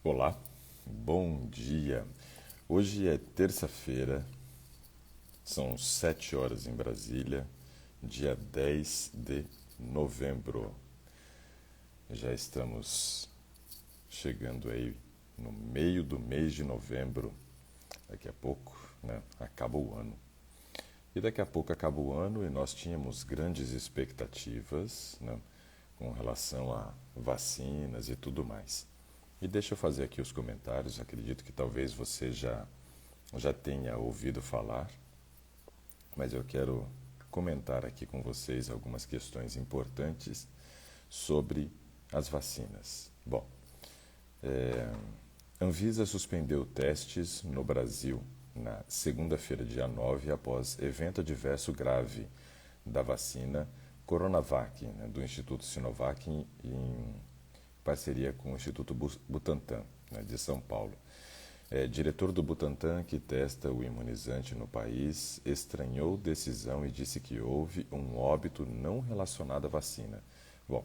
Olá, bom dia. Hoje é terça-feira, são 7 horas em Brasília, dia 10 de novembro. Já estamos chegando aí no meio do mês de novembro. Daqui a pouco, acaba o ano. E daqui a pouco acaba o ano e nós tínhamos grandes expectativas, com relação a vacinas e tudo mais. E deixa eu fazer aqui os comentários. Acredito que talvez você já tenha ouvido falar, mas eu quero comentar aqui com vocês algumas questões importantes sobre as vacinas. Bom, Anvisa suspendeu testes no Brasil na segunda-feira, dia 9, após evento adverso grave da vacina Coronavac, do Instituto Sinovac, em parceria com o Instituto Butantan, de São Paulo. Diretor do Butantan, que testa o imunizante no país, estranhou decisão e disse que houve um óbito não relacionado à vacina. Bom,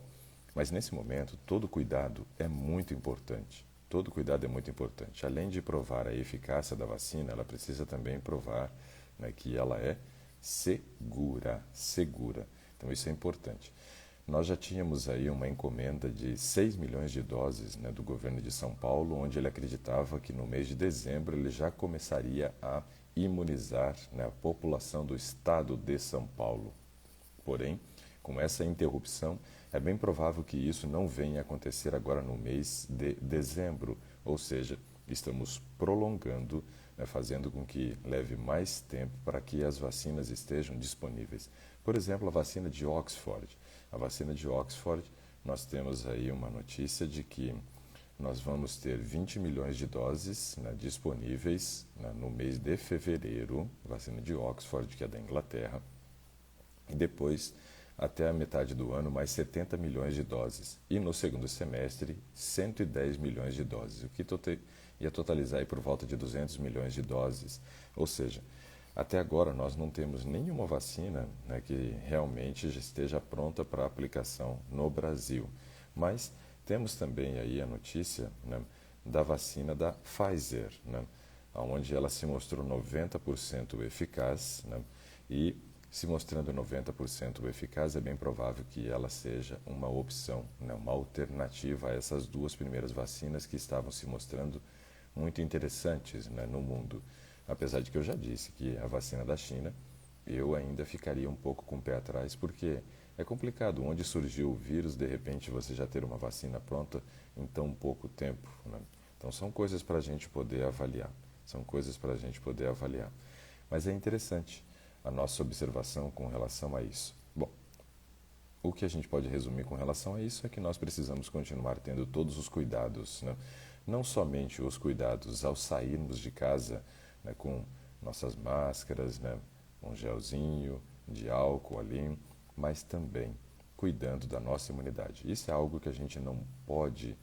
mas nesse momento, todo cuidado é muito importante. Todo cuidado é muito importante. Além de provar a eficácia da vacina, ela precisa também provar, que ela é segura. Então isso é importante. Nós já tínhamos aí uma encomenda de 6 milhões de doses, do governo de São Paulo, onde ele acreditava que no mês de dezembro ele já começaria a imunizar, a população do estado de São Paulo. Porém, com essa interrupção, é bem provável que isso não venha a acontecer agora no mês de dezembro, ou seja, estamos prolongando, fazendo com que leve mais tempo para que as vacinas estejam disponíveis. Por exemplo, a vacina de Oxford. A vacina de Oxford, nós temos aí uma notícia de que nós vamos ter 20 milhões de doses disponíveis no mês de fevereiro, vacina de Oxford, que é da Inglaterra, e depois, até a metade do ano, mais 70 milhões de doses. E no segundo semestre, 110 milhões de doses, o que ia totalizar aí por volta de 200 milhões de doses. Ou seja, até agora nós não temos nenhuma vacina que realmente já esteja pronta para aplicação no Brasil. Mas temos também aí a notícia da vacina da Pfizer, onde ela se mostrou 90% eficaz, e se mostrando 90% eficaz, é bem provável que ela seja uma opção, uma alternativa a essas duas primeiras vacinas que estavam se mostrando muito interessantes no mundo. Apesar de que eu já disse que a vacina da China, eu ainda ficaria um pouco com o pé atrás, porque é complicado. Onde surgiu o vírus, de repente você já ter uma vacina pronta em tão pouco tempo. Então são coisas para a gente poder avaliar. Mas é interessante a nossa observação com relação a isso. Bom, o que a gente pode resumir com relação a isso é que nós precisamos continuar tendo todos os cuidados, não somente os cuidados ao sairmos de casa, com nossas máscaras, um gelzinho de álcool ali, mas também cuidando da nossa imunidade. Isso é algo que a gente não pode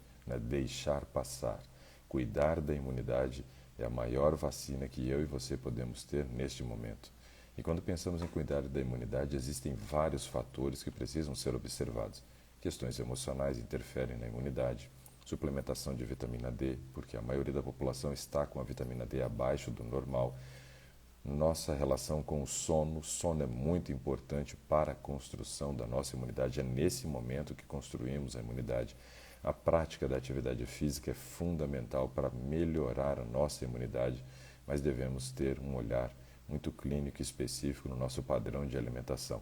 deixar passar. Cuidar da imunidade é a maior vacina que eu e você podemos ter neste momento. E quando pensamos em cuidar da imunidade, existem vários fatores que precisam ser observados. Questões emocionais interferem na imunidade, suplementação de vitamina D, porque a maioria da população está com a vitamina D abaixo do normal. Nossa relação com o sono é muito importante para a construção da nossa imunidade. É nesse momento que construímos a imunidade. A prática da atividade física é fundamental para melhorar a nossa imunidade, mas devemos ter um olhar muito clínico e específico no nosso padrão de alimentação.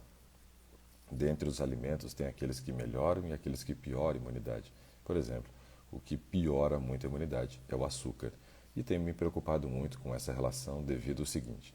Dentre os alimentos, tem aqueles que melhoram e aqueles que pioram a imunidade. Por exemplo, o que piora muito a imunidade é o açúcar. E tenho me preocupado muito com essa relação devido ao seguinte: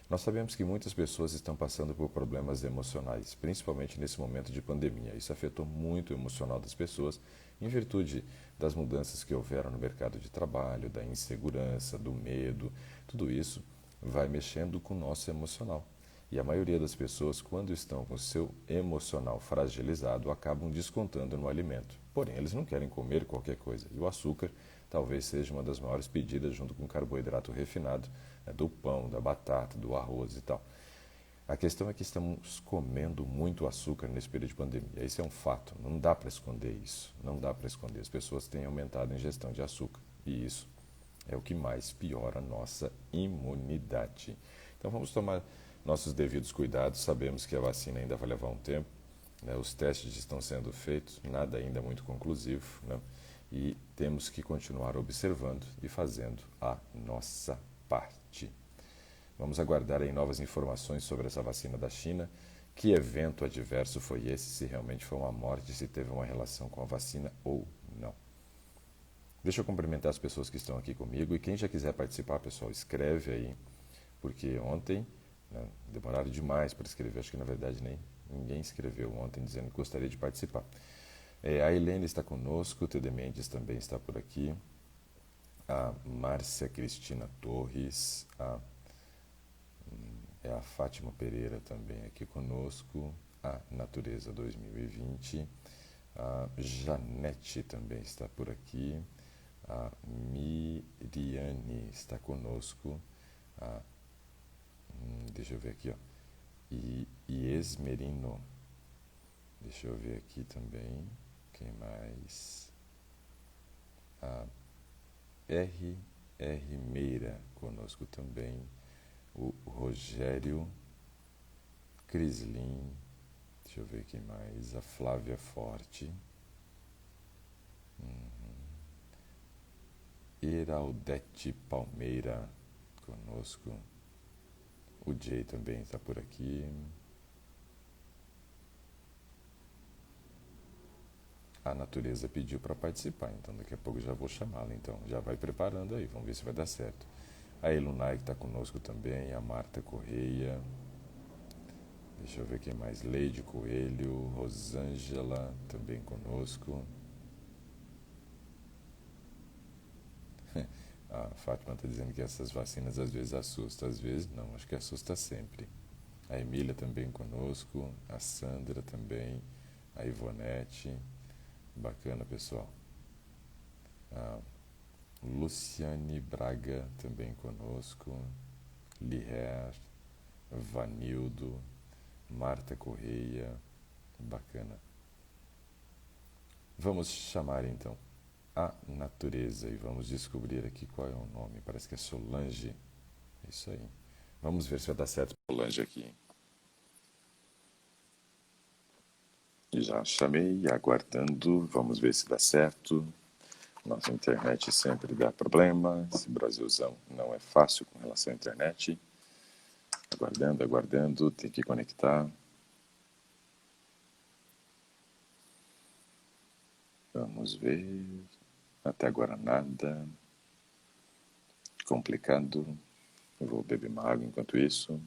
nós sabemos que muitas pessoas estão passando por problemas emocionais, principalmente nesse momento de pandemia. Isso afetou muito o emocional das pessoas, em virtude das mudanças que houveram no mercado de trabalho, da insegurança, do medo. Tudo isso vai mexendo com o nosso emocional. E a maioria das pessoas, quando estão com o seu emocional fragilizado, acabam descontando no alimento. Porém, eles não querem comer qualquer coisa. E o açúcar talvez seja uma das maiores pedidas, junto com o carboidrato refinado, do pão, da batata, do arroz e tal. A questão é que estamos comendo muito açúcar nesse período de pandemia. Isso é um fato. Não dá para esconder isso. Não dá para esconder. As pessoas têm aumentado a ingestão de açúcar. E isso é o que mais piora a nossa imunidade. Então vamos tomar nossos devidos cuidados. Sabemos que a vacina ainda vai levar um tempo, né? Os testes estão sendo feitos, nada ainda muito conclusivo, né? E temos que continuar observando e fazendo a nossa parte. Vamos aguardar aí novas informações sobre essa vacina da China. Que evento adverso foi esse? Se realmente foi uma morte, se teve uma relação com a vacina ou não. Deixa eu cumprimentar as pessoas que estão aqui comigo e quem já quiser participar, pessoal, escreve aí, porque ontem, né, demoraram demais para escrever, acho que na verdade nem ninguém escreveu ontem dizendo que gostaria de participar. A Helene está conosco, o Tede Mendes também está por aqui, a Márcia Cristina Torres, a Fátima Pereira também aqui conosco, a Natureza 2020, a Janete também está por aqui, a Miriane está conosco, a, deixa eu ver aqui, ó, Esmerino, deixa eu ver aqui também, quem mais? A R. Meira conosco também, o Rogério Crislin, deixa eu ver quem mais, a Flávia Forte, Heraldete Palmeira conosco, o Jay também está por aqui, a Natureza pediu para participar, então daqui a pouco já vou chamá-la, então já vai preparando aí, vamos ver se vai dar certo. A Elunai que está conosco também, a Marta Correia, deixa eu ver quem mais, Leide Coelho, Rosângela também conosco. A Fátima está dizendo que essas vacinas às vezes assustam, às vezes não, acho que assusta sempre. A Emília também conosco, a Sandra também, a Ivonete, bacana pessoal. A Luciane Braga também conosco, Liher, Vanildo, Marta Correia, bacana. Vamos chamar então a Natureza e vamos descobrir aqui qual é o nome. Parece que é Solange. É isso aí. Vamos ver se vai dar certo Solange aqui. Já chamei, aguardando. Vamos ver se dá certo. Nossa internet sempre dá problema. Esse Brasilzão não é fácil com relação à internet. Aguardando, aguardando. Tem que conectar. Vamos ver. Até agora nada. Complicado. Eu vou beber uma água enquanto isso.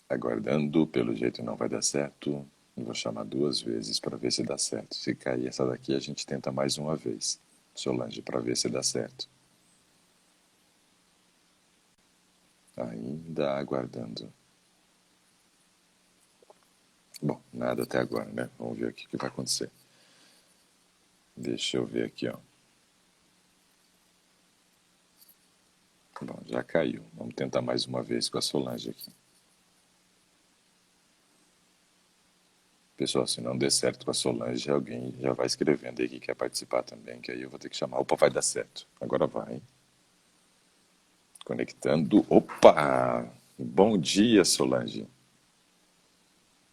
Aguardando, pelo jeito não vai dar certo. Vou chamar 2 vezes para ver se dá certo. Se cair essa daqui, a gente tenta mais uma vez. Solange, para ver se dá certo. Ainda aguardando. Bom, nada até agora, né? Vamos ver o que vai acontecer. Deixa eu ver aqui, ó. Bom, já caiu. Vamos tentar mais uma vez com a Solange aqui. Pessoal, se não der certo com a Solange, alguém já vai escrevendo aí que quer participar também, que aí eu vou ter que chamar. Opa, vai dar certo. Agora vai. Conectando. Opa! Bom dia, Solange.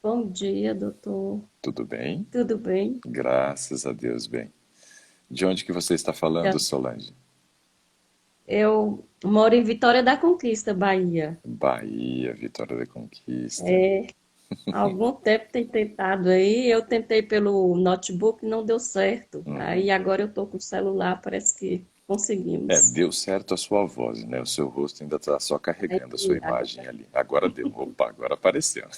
Bom dia, doutor. Tudo bem? Tudo bem? Graças a Deus, bem. De onde que você está falando, Já- Solange? Eu moro em Vitória da Conquista, Bahia. Bahia, Vitória da Conquista. É, há algum tempo tem tentado aí, eu tentei pelo notebook, não deu certo. Uhum. Aí agora eu estou com o celular, parece que conseguimos. Deu certo a sua voz, né? O seu rosto ainda está só carregando a sua Aí, imagem ali. Agora deu. Opa, agora apareceu.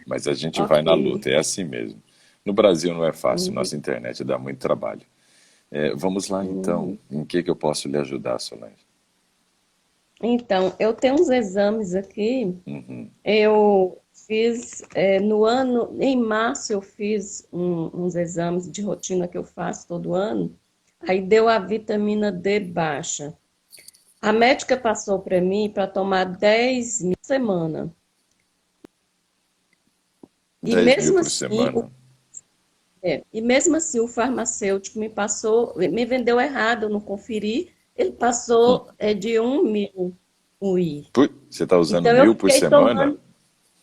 Mas a gente vai ok. na luta, é assim mesmo. No Brasil não é fácil, Uhum, nossa internet dá muito trabalho. Vamos lá então. uhum. Em que eu posso lhe ajudar, Solange? Então, eu tenho uns exames aqui. Uhum. Eu fiz, no ano, em março, eu fiz uns exames de rotina que eu faço todo ano. Aí deu a vitamina D baixa. A médica passou para mim para tomar 10 mil por semana. E 10.000 mesmo por assim, semana? o farmacêutico me passou, me vendeu errado, eu não conferi. Ele Hum. passou de 1.000 o I. Você está usando Então eu 1.000 por fiquei semana?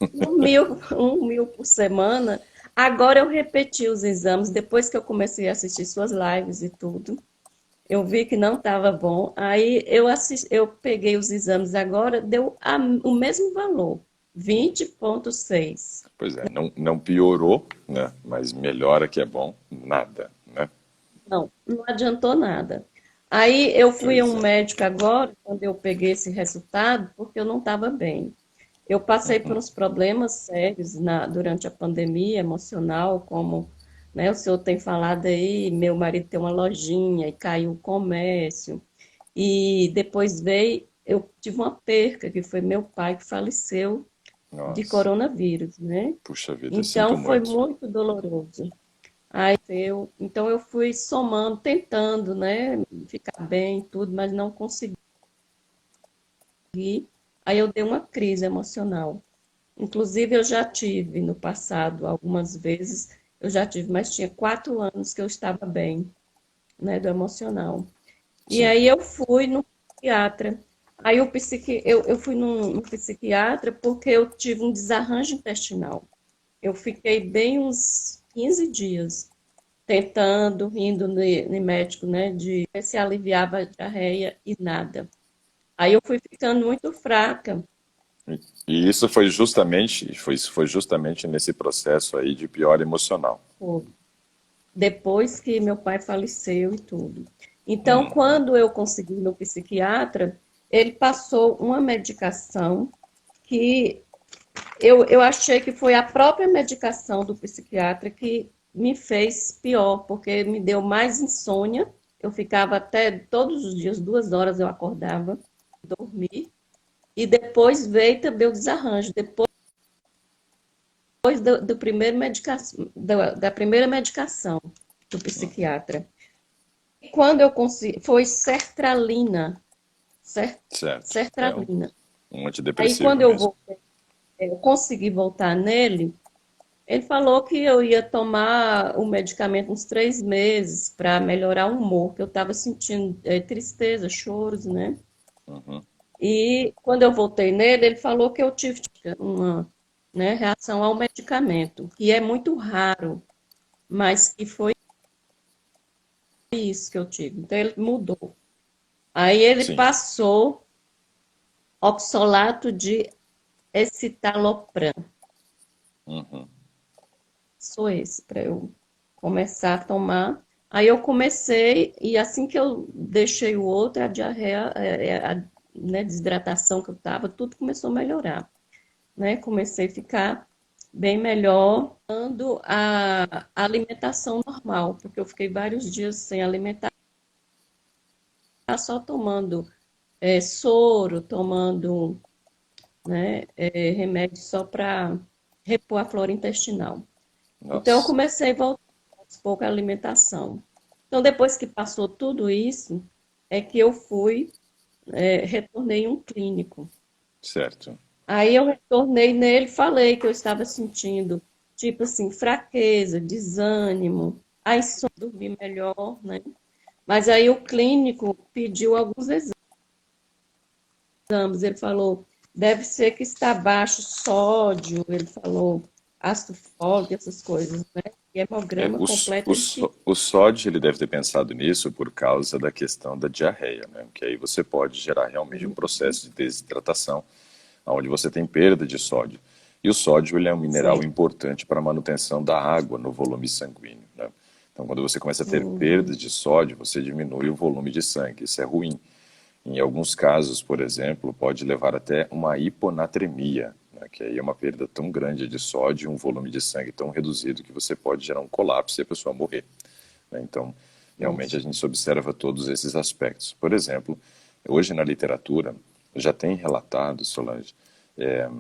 tomando 1.000 por semana. Agora eu repeti os exames, depois que eu comecei a assistir suas lives e tudo. Eu vi que não estava bom. Aí eu peguei os exames agora, deu o mesmo valor, 20,6. Pois é, não, não piorou, né? Mas melhora que é bom, nada, né? Não, não adiantou nada. Aí eu fui a Pois um é. médico agora, quando eu peguei esse resultado, porque eu não estava bem. Eu passei por uns problemas sérios durante a pandemia, emocional, como, né, o senhor tem falado aí, meu marido tem uma lojinha e caiu o comércio. E depois veio, eu tive uma perca, que foi meu pai que faleceu de Nossa, coronavírus, né? puxa vida, Então sinto foi muito. muito doloroso. Então eu fui somando, tentando, né, ficar bem, e tudo, mas não consegui. Aí eu dei uma crise emocional. Inclusive, eu já tive no passado, algumas vezes, eu já tive, mas tinha 4 anos que eu estava bem, né, do emocional. E Sim. aí eu fui no psiquiatra. Aí eu fui no psiquiatra porque eu tive um desarranjo intestinal. Eu fiquei bem uns 15 dias tentando, indo no médico, né, de ver se aliviava a diarreia e nada. Aí eu fui ficando muito fraca. E isso foi justamente nesse processo aí de pior emocional. Pô, depois que meu pai faleceu e tudo. Então, quando eu consegui no psiquiatra, ele passou uma medicação que eu achei que foi a própria medicação do psiquiatra que me fez pior, porque me deu mais insônia. Eu ficava até todos os dias, 2 horas eu acordava, dormir. E depois veio também o desarranjo. Depois do primeiro da primeira medicação do psiquiatra. Quando eu consegui, foi sertralina, Certo. É sertralina. um Aí antidepressivo quando eu mesmo. voltei, eu consegui voltar nele, ele falou que eu ia tomar o medicamento uns 3 meses para melhorar o humor, que eu estava sentindo tristeza, choros, né? E quando eu voltei nele, ele falou que eu tive uma, né, reação ao medicamento, que é muito raro, mas que foi isso que eu tive. Então ele mudou. Aí ele Sim. passou oxalato de escitalopram. Sou esse, para eu começar a tomar. Aí eu comecei, e assim que eu deixei o outro, a diarreia, né, desidratação que eu estava, tudo começou a melhorar, né? Comecei a ficar bem melhor, dando a alimentação normal, porque eu fiquei vários dias sem alimentar, só tomando soro, tomando, né, remédio só para repor a flora intestinal. Então, eu Nossa. comecei a voltar aos poucos à alimentação. Então, depois que passou tudo isso, é que eu fui, retornei em um clínico. Certo. Aí eu retornei nele, falei que eu estava sentindo, tipo assim, fraqueza, desânimo, aí só dormir melhor, né? Mas aí o clínico pediu alguns exames. Ele falou, deve ser que está baixo sódio, ele falou ácido fólico, essas coisas, né? E hemograma completo ele pediu. O SOD ele deve ter pensado nisso por causa da questão da diarreia, né? Que aí você pode gerar realmente um processo de desidratação, onde você tem perda de sódio. E o sódio ele é um mineral Sim. importante para a manutenção da água no volume sanguíneo, né? Então, quando você começa a ter perda Uhum. de sódio, você diminui o volume de sangue. Isso é ruim. Em alguns casos, por exemplo, pode levar até uma hiponatremia, né, que aí é uma perda tão grande de sódio, um volume de sangue tão reduzido que você pode gerar um colapso e a pessoa morrer, né? Então, realmente a Nossa. gente observa todos esses aspectos. Por exemplo, hoje na literatura já tem relatado, Solange, é,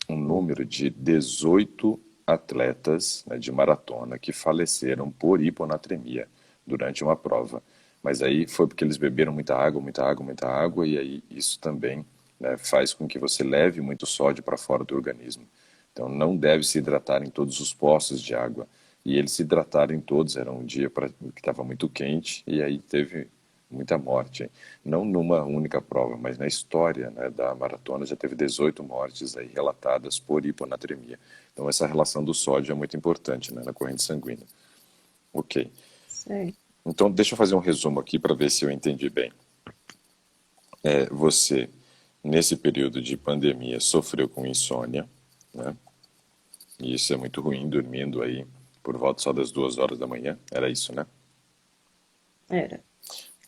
um número de 18 atletas, né, de maratona que faleceram por hiponatremia durante uma prova. Mas aí foi porque eles beberam muita água, muita água, muita água, e aí isso também, né, faz com que você leve muito sódio para fora do organismo. Então não deve se hidratar em todos os poços de água. E eles se hidrataram em todos, era um dia que estava muito quente, e aí teve muita morte. Hein? Não numa única prova, mas na história, né, da maratona já teve 18 mortes aí relatadas por hiponatremia. Então essa relação do sódio é muito importante, né, na corrente sanguínea. Ok. Certo. Então deixa eu fazer um resumo aqui para ver se eu entendi bem. Você, nesse período de pandemia, sofreu com insônia, né? E isso é muito ruim, dormindo aí por volta só das 2 horas da manhã, era isso, né? Era.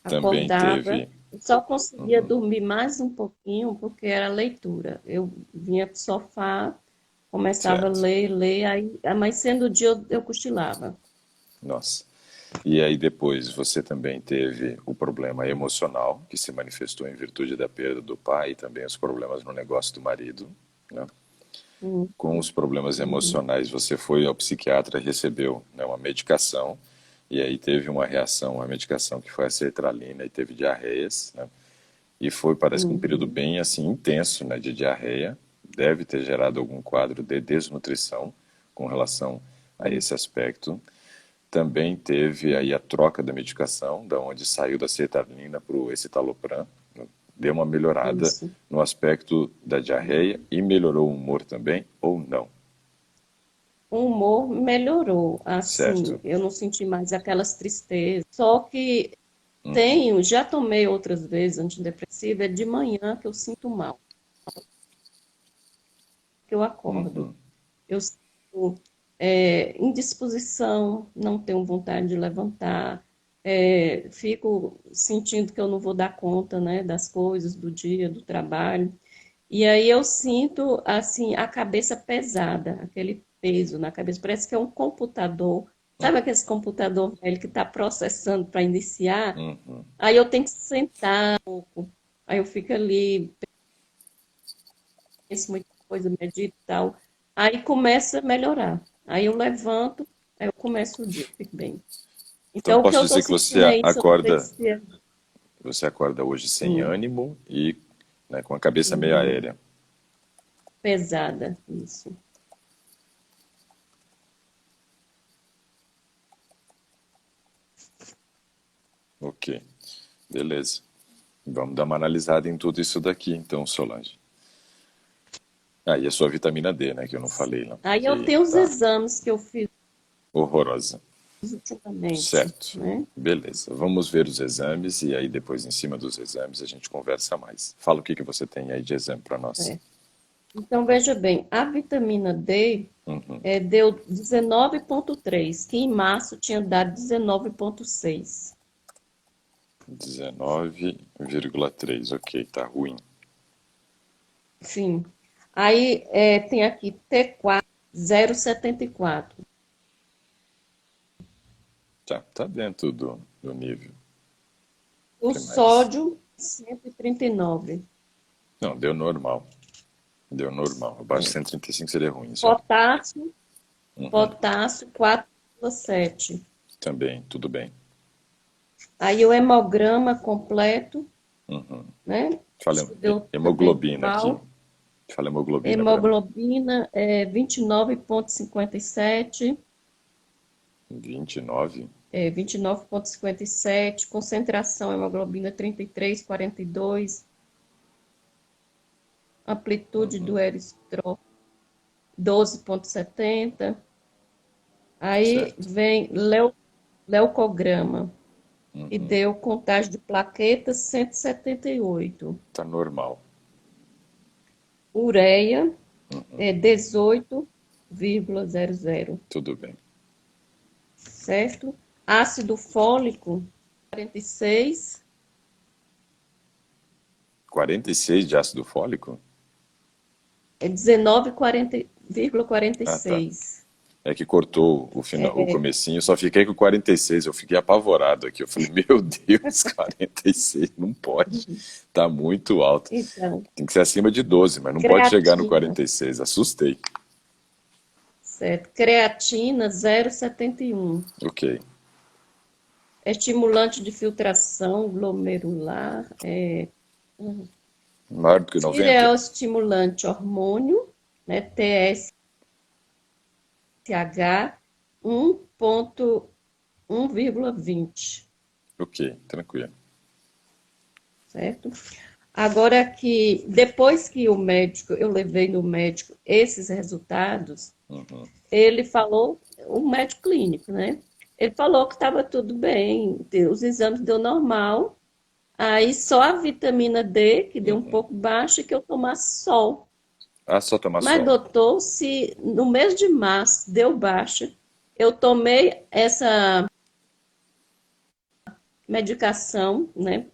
Também Acordava, teve. só conseguia dormir mais um pouquinho porque era leitura. Eu vinha pro sofá, começava a Certo. ler, ler, aí amanhecendo o dia eu cochilava. Nossa. E aí depois você também teve o problema emocional, que se manifestou em virtude da perda do pai e também os problemas no negócio do marido, né? Uhum, Com os problemas uhum, emocionais, você foi ao psiquiatra, recebeu, né, uma medicação, e aí teve uma reação à medicação que foi a sertralina e teve diarreias, né? E foi, parece que um período uhum. bem assim intenso, né, de diarreia, deve ter gerado algum quadro de desnutrição com relação a esse aspecto. Também teve aí a troca da medicação, da onde saiu da sertralina para o escitalopram, deu uma melhorada Isso. no aspecto da diarreia e melhorou o humor também, ou não? O humor melhorou, assim, Certo. eu não senti mais aquelas tristezas. Só que tenho, já tomei outras vezes antidepressiva, é de manhã que eu sinto mal, que eu acordo. Uhum. Eu sinto indisposição, não tenho vontade de levantar, fico sentindo que eu não vou dar conta, né, das coisas do dia, do trabalho. E aí eu sinto assim a cabeça pesada, aquele peso na cabeça, parece que é um computador. Sabe aquele computador velho que está processando para iniciar? Uhum. Aí eu tenho que sentar, aí eu fico ali, penso muita coisa, medito e tal. Aí começa a melhorar. Aí eu levanto, aí eu começo o dia, fico bem. Então Então o que posso eu estou dizer que sentindo é isso, eu não sei acorda, se é você acorda hoje sem hum, ânimo e, né, com a cabeça meio uhum, aérea. pesada, isso. Ok, beleza. Vamos dar uma analisada em tudo isso daqui, então, Solange. Ah, e a sua vitamina D, né, que eu não falei lá, Aí eu que tenho os tá exames que eu fiz horrorosa. ultimamente, Certo. né? Beleza. Vamos ver os exames e aí depois, em cima dos exames, a gente conversa mais. Fala o que que você tem aí de exame para nós. É. Então, veja bem, a vitamina D Uhum. deu 19,3, que em março tinha dado 19,6. 19,3. Ok, tá ruim. Sim. Aí tem aqui T4, 0,74. Tá dentro do nível. O Que mais? sódio, 139. Não, deu normal. Deu normal. Abaixo de É. 135 seria ruim só. Potássio, Uhum. potássio 4,7. Também, tudo bem. Aí o hemograma completo, Uhum. né? Fala Deu também hemoglobina aqui. igual. Fala hemoglobina para mim. Hemoglobina é 29,57, 29. 29,57, concentração hemoglobina 33,42, amplitude do eritró 12,70. Aí Certo. vem leucograma, e deu contagem de plaquetas 178. Tá normal. Ureia é 18,00, Tudo bem. certo? Ácido fólico 46, 46 de ácido fólico? é 19,40 Ah, tá. 46. É que cortou o final, o comecinho, eu só fiquei com 46. Eu fiquei apavorado aqui. Eu falei, meu Deus, 46, não pode. Tá muito alto. Então, Tem que ser acima de 12, mas não pode chegar no creatina, 46. Assustei. certo? Creatina 0,71. Ok. estimulante de filtração glomerular, Maior do que 90? tireoestimulante hormônio, né, TSH 1,20, Ok, tranquilo. certo? Agora que depois que eu levei no médico esses resultados, Uhum. ele falou, o médico clínico, né? Ele falou que estava tudo bem, os exames deu normal, aí só a vitamina D, que deu um pouco baixa, e que eu tomasse sol. Ah, só tomar Mas, sol. doutor, se no mês de março deu baixa, eu tomei essa medicação, né?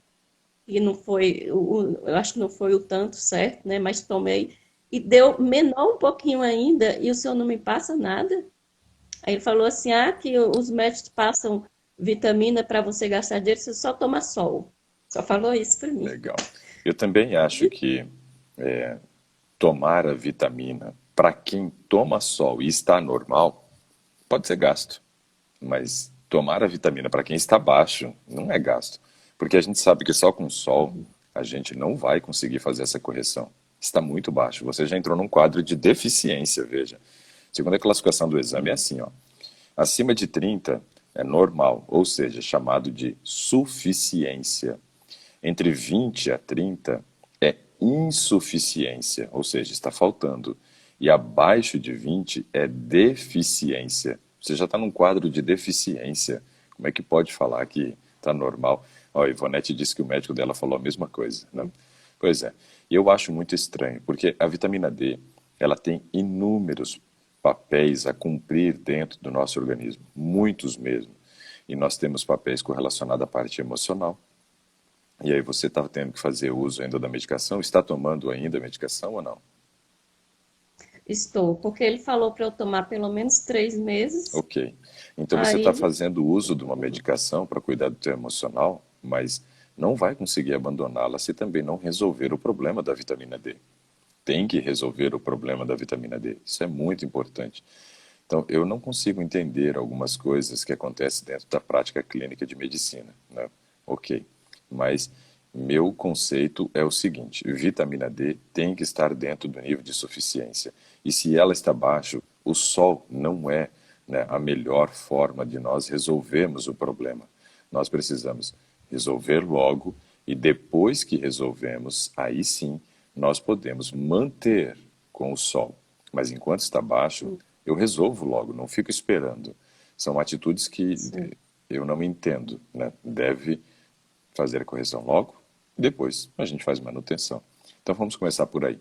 E não foi, eu acho que não foi o tanto certo, né? Mas tomei e deu menor um pouquinho ainda, e o senhor não me passa nada? Aí ele falou assim: ah, que os médicos passam vitamina para você gastar dinheiro, você só toma sol. Só falou isso para mim. Legal. Eu também acho que tomar a vitamina para quem toma sol e está normal pode ser gasto, mas tomar a vitamina para quem está baixo não é gasto, porque a gente sabe que só com sol a gente não vai conseguir fazer essa correção. Está muito baixo. Você já entrou num quadro de deficiência, veja. Segundo a classificação do exame é assim, ó. Acima de 30 é normal, ou seja, chamado de suficiência. Entre 20 a 30 é insuficiência, ou seja, está faltando. E abaixo de 20 é deficiência. Você já está num quadro de deficiência. Como é que pode falar que está normal? Ó, a Ivonete disse que o médico dela falou a mesma coisa, né? Pois é. E eu acho muito estranho, porque a vitamina D, ela tem inúmeros papéis a cumprir dentro do nosso organismo, muitos mesmo. E nós temos papéis correlacionados à parte emocional. E aí você está tendo que fazer uso ainda da medicação? Está tomando ainda a medicação ou não? Estou, porque ele falou para eu tomar pelo menos 3 meses. Ok. Então você está Aí, fazendo uso de uma medicação para cuidar do teu emocional, mas não vai conseguir abandoná-la se também não resolver o problema da vitamina D. Tem que resolver o problema da vitamina D. Isso é muito importante. Então, eu não consigo entender algumas coisas que acontecem dentro da prática clínica de medicina, né? Ok. Mas meu conceito é o seguinte: vitamina D tem que estar dentro do nível de suficiência. E se ela está abaixo, o sol não é, né, a melhor forma de nós resolvermos o problema. Nós precisamos resolver logo e depois que resolvemos, aí sim nós podemos manter com o sol. Mas enquanto está baixo, eu resolvo logo, não fico esperando. São atitudes que sim. eu não entendo, né? Deve fazer a correção logo, depois a gente faz manutenção. Então vamos começar por aí.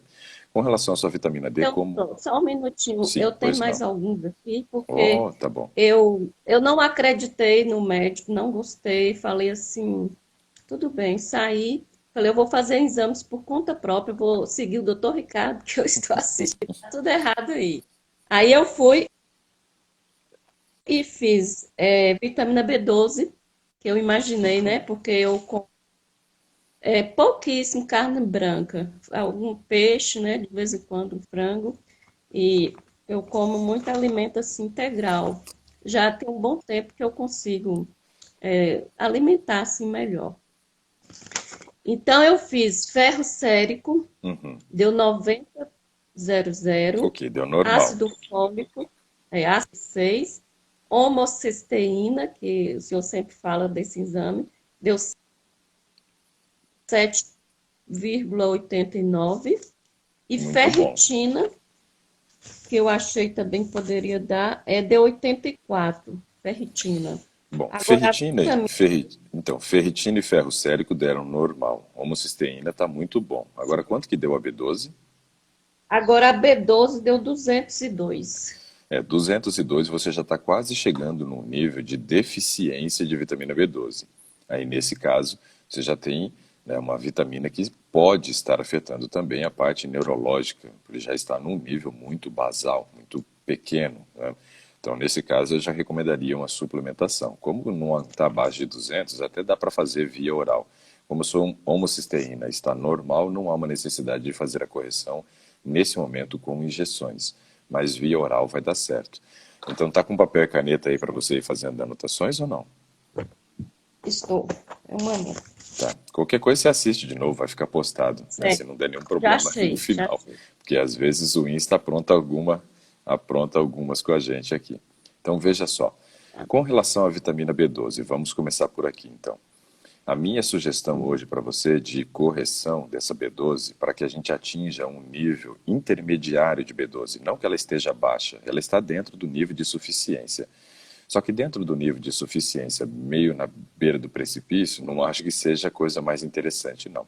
Com relação à sua vitamina D, Então, como... pronto, só um minutinho. Sim, Eu tenho pois mais não. alguns aqui, porque Oh, tá bom. eu não acreditei no médico, não gostei, falei assim, tudo bem, saí, falei, eu vou fazer exames por conta própria, vou seguir o doutor Ricardo, que eu estou assistindo, tá tudo errado aí. Aí eu fui e fiz vitamina B12, que eu imaginei, né, porque eu como pouquíssimo carne branca, algum peixe, né, de vez em quando um frango, e eu como muito alimento assim integral. Já tem um bom tempo que eu consigo alimentar assim melhor. Então eu fiz ferro sérico, Uhum. deu 90,00, Ok, deu normal. ácido fólico, ácido 6, homocisteína, que o senhor sempre fala desse exame, deu 7,89, e Muito bom. ferritina, que eu achei também que poderia dar, deu 84, ferritina. Bom, Agora, a vitamina, então, ferritina e ferro sérico deram normal. Homocisteína está muito bom. Agora, quanto que deu a B12? agora a B12 deu 202. 202 você já está quase chegando num nível de deficiência de vitamina B12. Aí, nesse caso, você já tem, né, uma vitamina que pode estar afetando também a parte neurológica, porque já está num nível muito basal, muito pequeno, né? Então, nesse caso, eu já recomendaria uma suplementação. Como não está abaixo de 200, até dá para fazer via oral. Como sua homocisteína está normal, não há uma necessidade de fazer a correção nesse momento com injeções, mas via oral vai dar certo. Então tá com papel e caneta aí para você ir fazendo anotações ou não? Estou. É uma linha. Tá. Qualquer coisa você assiste de novo, vai ficar postado, né? Se Certo. não der nenhum Já problema no achei, já final. achei. Porque às vezes o Insta apronta algumas com a gente aqui. Então veja só. Com relação à vitamina B12, vamos começar por aqui então. A minha sugestão hoje para você de correção dessa B12 para que a gente atinja um nível intermediário de B12, não que ela esteja baixa, ela está dentro do nível de suficiência. Só que dentro do nível de suficiência, meio na beira do precipício, não acho que seja a coisa mais interessante, não.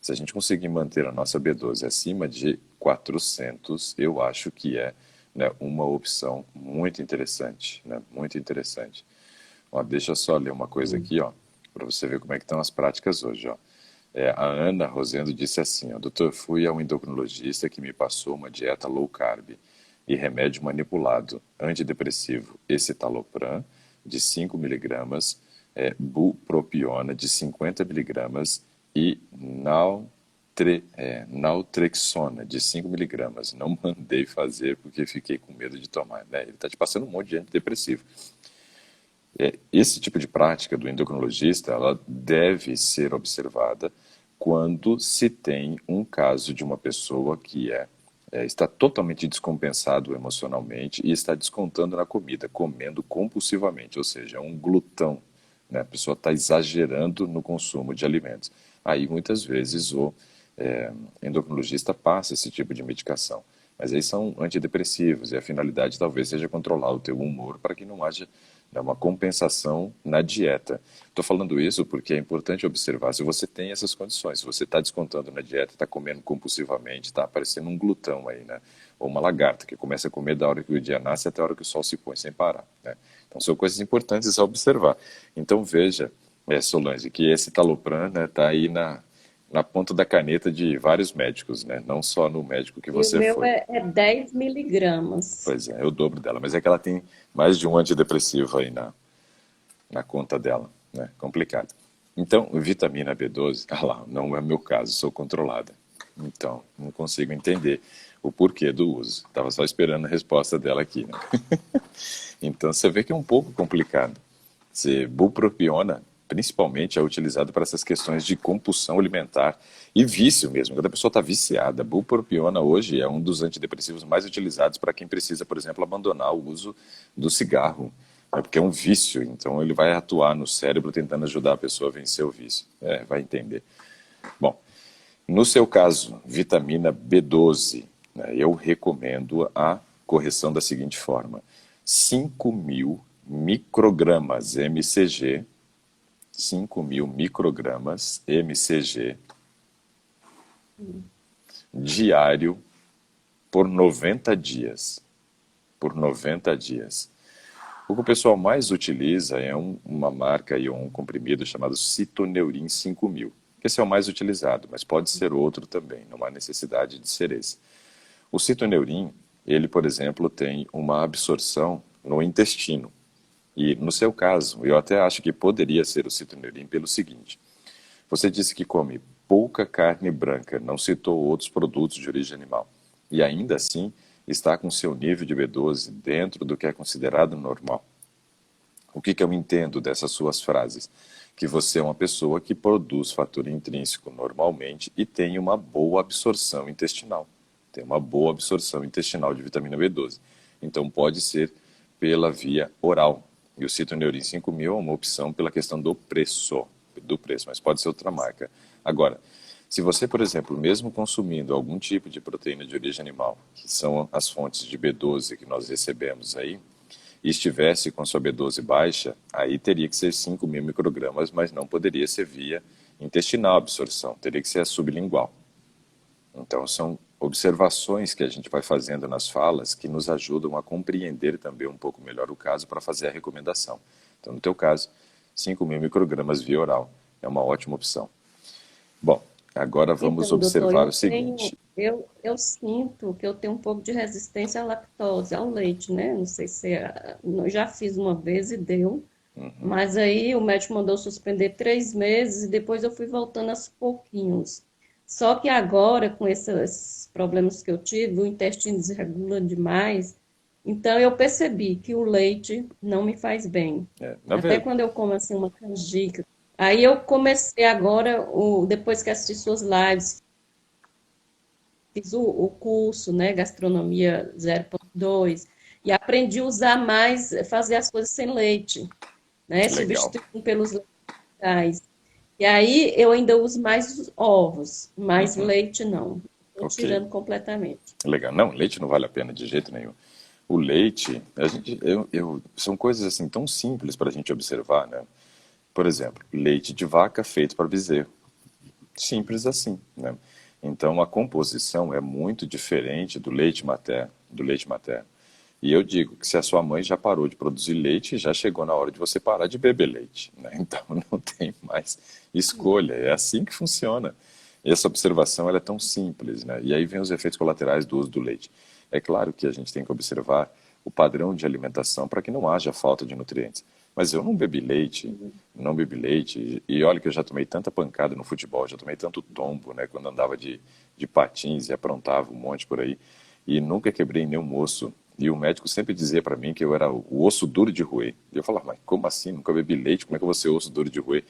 Se a gente conseguir manter a nossa B12 acima de 400, eu acho que é, né, uma opção muito interessante, né, muito interessante. Ó, deixa eu só ler uma coisa aqui, ó, para você ver como é que estão as práticas hoje, ó. A Ana Rosendo disse assim, ó, doutor, fui ao endocrinologista que me passou uma dieta low carb e remédio manipulado, antidepressivo escitalopram de 5 miligramas, bupropiona de 50 miligramas e naltrexona de 5 miligramas. Não mandei fazer porque fiquei com medo de tomar, né? Ele está te passando um monte de antidepressivo. Esse tipo de prática do endocrinologista, ela deve ser observada quando se tem um caso de uma pessoa que está totalmente descompensado emocionalmente e está descontando na comida, comendo compulsivamente, ou seja, é um glutão, né? A pessoa está exagerando no consumo de alimentos. Aí, muitas vezes, o endocrinologista passa esse tipo de medicação. Mas aí são antidepressivos e a finalidade talvez seja controlar o teu humor para que não haja, né, uma compensação na dieta. Estou falando isso porque é importante observar se você tem essas condições, se você está descontando na dieta, está comendo compulsivamente, está aparecendo um glutão aí, né? Ou uma lagarta que começa a comer da hora que o dia nasce até a hora que o sol se põe sem parar, né? Então são coisas importantes a observar. Então veja, Solange, que esse talopram, né, está aí na ponta da caneta de vários médicos, né? Não só no médico que E o você meu foi. é 10 miligramas. Pois é o dobro dela, mas é que ela tem mais de um antidepressivo aí na conta dela, né? Complicado. Então, vitamina B12, ah lá, não é meu caso, sou controlada. Então, não consigo entender o porquê do uso. Estava só esperando a resposta dela aqui, né? Então, você vê que é um pouco complicado. Bupropiona, principalmente, é utilizado para essas questões de compulsão alimentar e vício mesmo. Quando a pessoa está viciada, bupropiona hoje é um dos antidepressivos mais utilizados para quem precisa, por exemplo, abandonar o uso do cigarro, né? Porque é um vício, então ele vai atuar no cérebro tentando ajudar a pessoa a vencer o vício. Vai entender. Bom, no seu caso, vitamina B12, né, eu recomendo a correção da seguinte forma: 5.000 microgramas mcg, 5.000 microgramas mcg diário por 90 dias. Por 90 dias. O que o pessoal mais utiliza é uma marca e um comprimido chamado Citoneurin 5000. Esse é o mais utilizado, mas pode ser outro também, não há necessidade de ser esse. O citoneurin, ele, por exemplo, tem uma absorção no intestino. E, no seu caso, eu até acho que poderia ser o citoneurin pelo seguinte: você disse que come pouca carne branca, não citou outros produtos de origem animal, e ainda assim está com seu nível de B12 dentro do que é considerado normal. O que eu entendo dessas suas frases? Que você é uma pessoa que produz fator intrínseco normalmente e tem uma boa absorção intestinal. Tem uma boa absorção intestinal de vitamina B12. Então pode ser pela via oral. E o Citoneurin 5000 é uma opção pela questão do preço, mas pode ser outra marca. Agora, se você, por exemplo, mesmo consumindo algum tipo de proteína de origem animal, que são as fontes de B12 que nós recebemos aí, e estivesse com sua B12 baixa, aí teria que ser 5.000 microgramas, mas não poderia ser via intestinal a absorção, teria que ser a sublingual. Então, são observações que a gente vai fazendo nas falas que nos ajudam a compreender também um pouco melhor o caso para fazer a recomendação. Então, no teu caso, 5.000 microgramas via oral é uma ótima opção. Bom, agora vamos Então, doutor, observar o seguinte. eu sinto que eu tenho um pouco de resistência à lactose, ao leite, né? Não sei se eu já fiz uma vez e deu, mas aí o médico mandou suspender 3 meses e depois eu fui voltando aos pouquinhos. Só que agora, com esses problemas que eu tive, o intestino desregula demais, então eu percebi que o leite não me faz bem. Na Até verdade, quando eu como assim uma canjica Aí eu comecei agora, depois que assisti suas lives, fiz o curso, né, Gastronomia 0.2, e aprendi a usar mais, fazer as coisas sem leite, né, Legal. substituindo pelos leitais. E aí eu ainda uso mais os ovos, mais leite não. Estou Ok. tirando completamente. Legal. Não, leite não vale a pena de jeito nenhum. O leite, são coisas assim tão simples para a gente observar, né? Por exemplo, leite de vaca feito para bezerro. Simples assim, né? Então a composição é muito diferente do leite materno, do leite materno. E eu digo que se a sua mãe já parou de produzir leite, já chegou na hora de você parar de beber leite, né? Então não tem mais escolha, é assim que funciona. E essa observação ela é tão simples, né? E aí vem os efeitos colaterais do uso do leite. É claro que a gente tem que observar o padrão de alimentação para que não haja falta de nutrientes. Mas eu não bebi leite, não bebi leite, e olha que eu já tomei tanta pancada no futebol, já tomei tanto tombo, né, quando andava de patins e aprontava um monte por aí, e nunca quebrei nenhum osso. E o médico sempre dizia para mim que eu era o osso duro de roer. E eu falava, mas como assim? Nunca bebi leite, como é que eu vou ser osso duro de roer?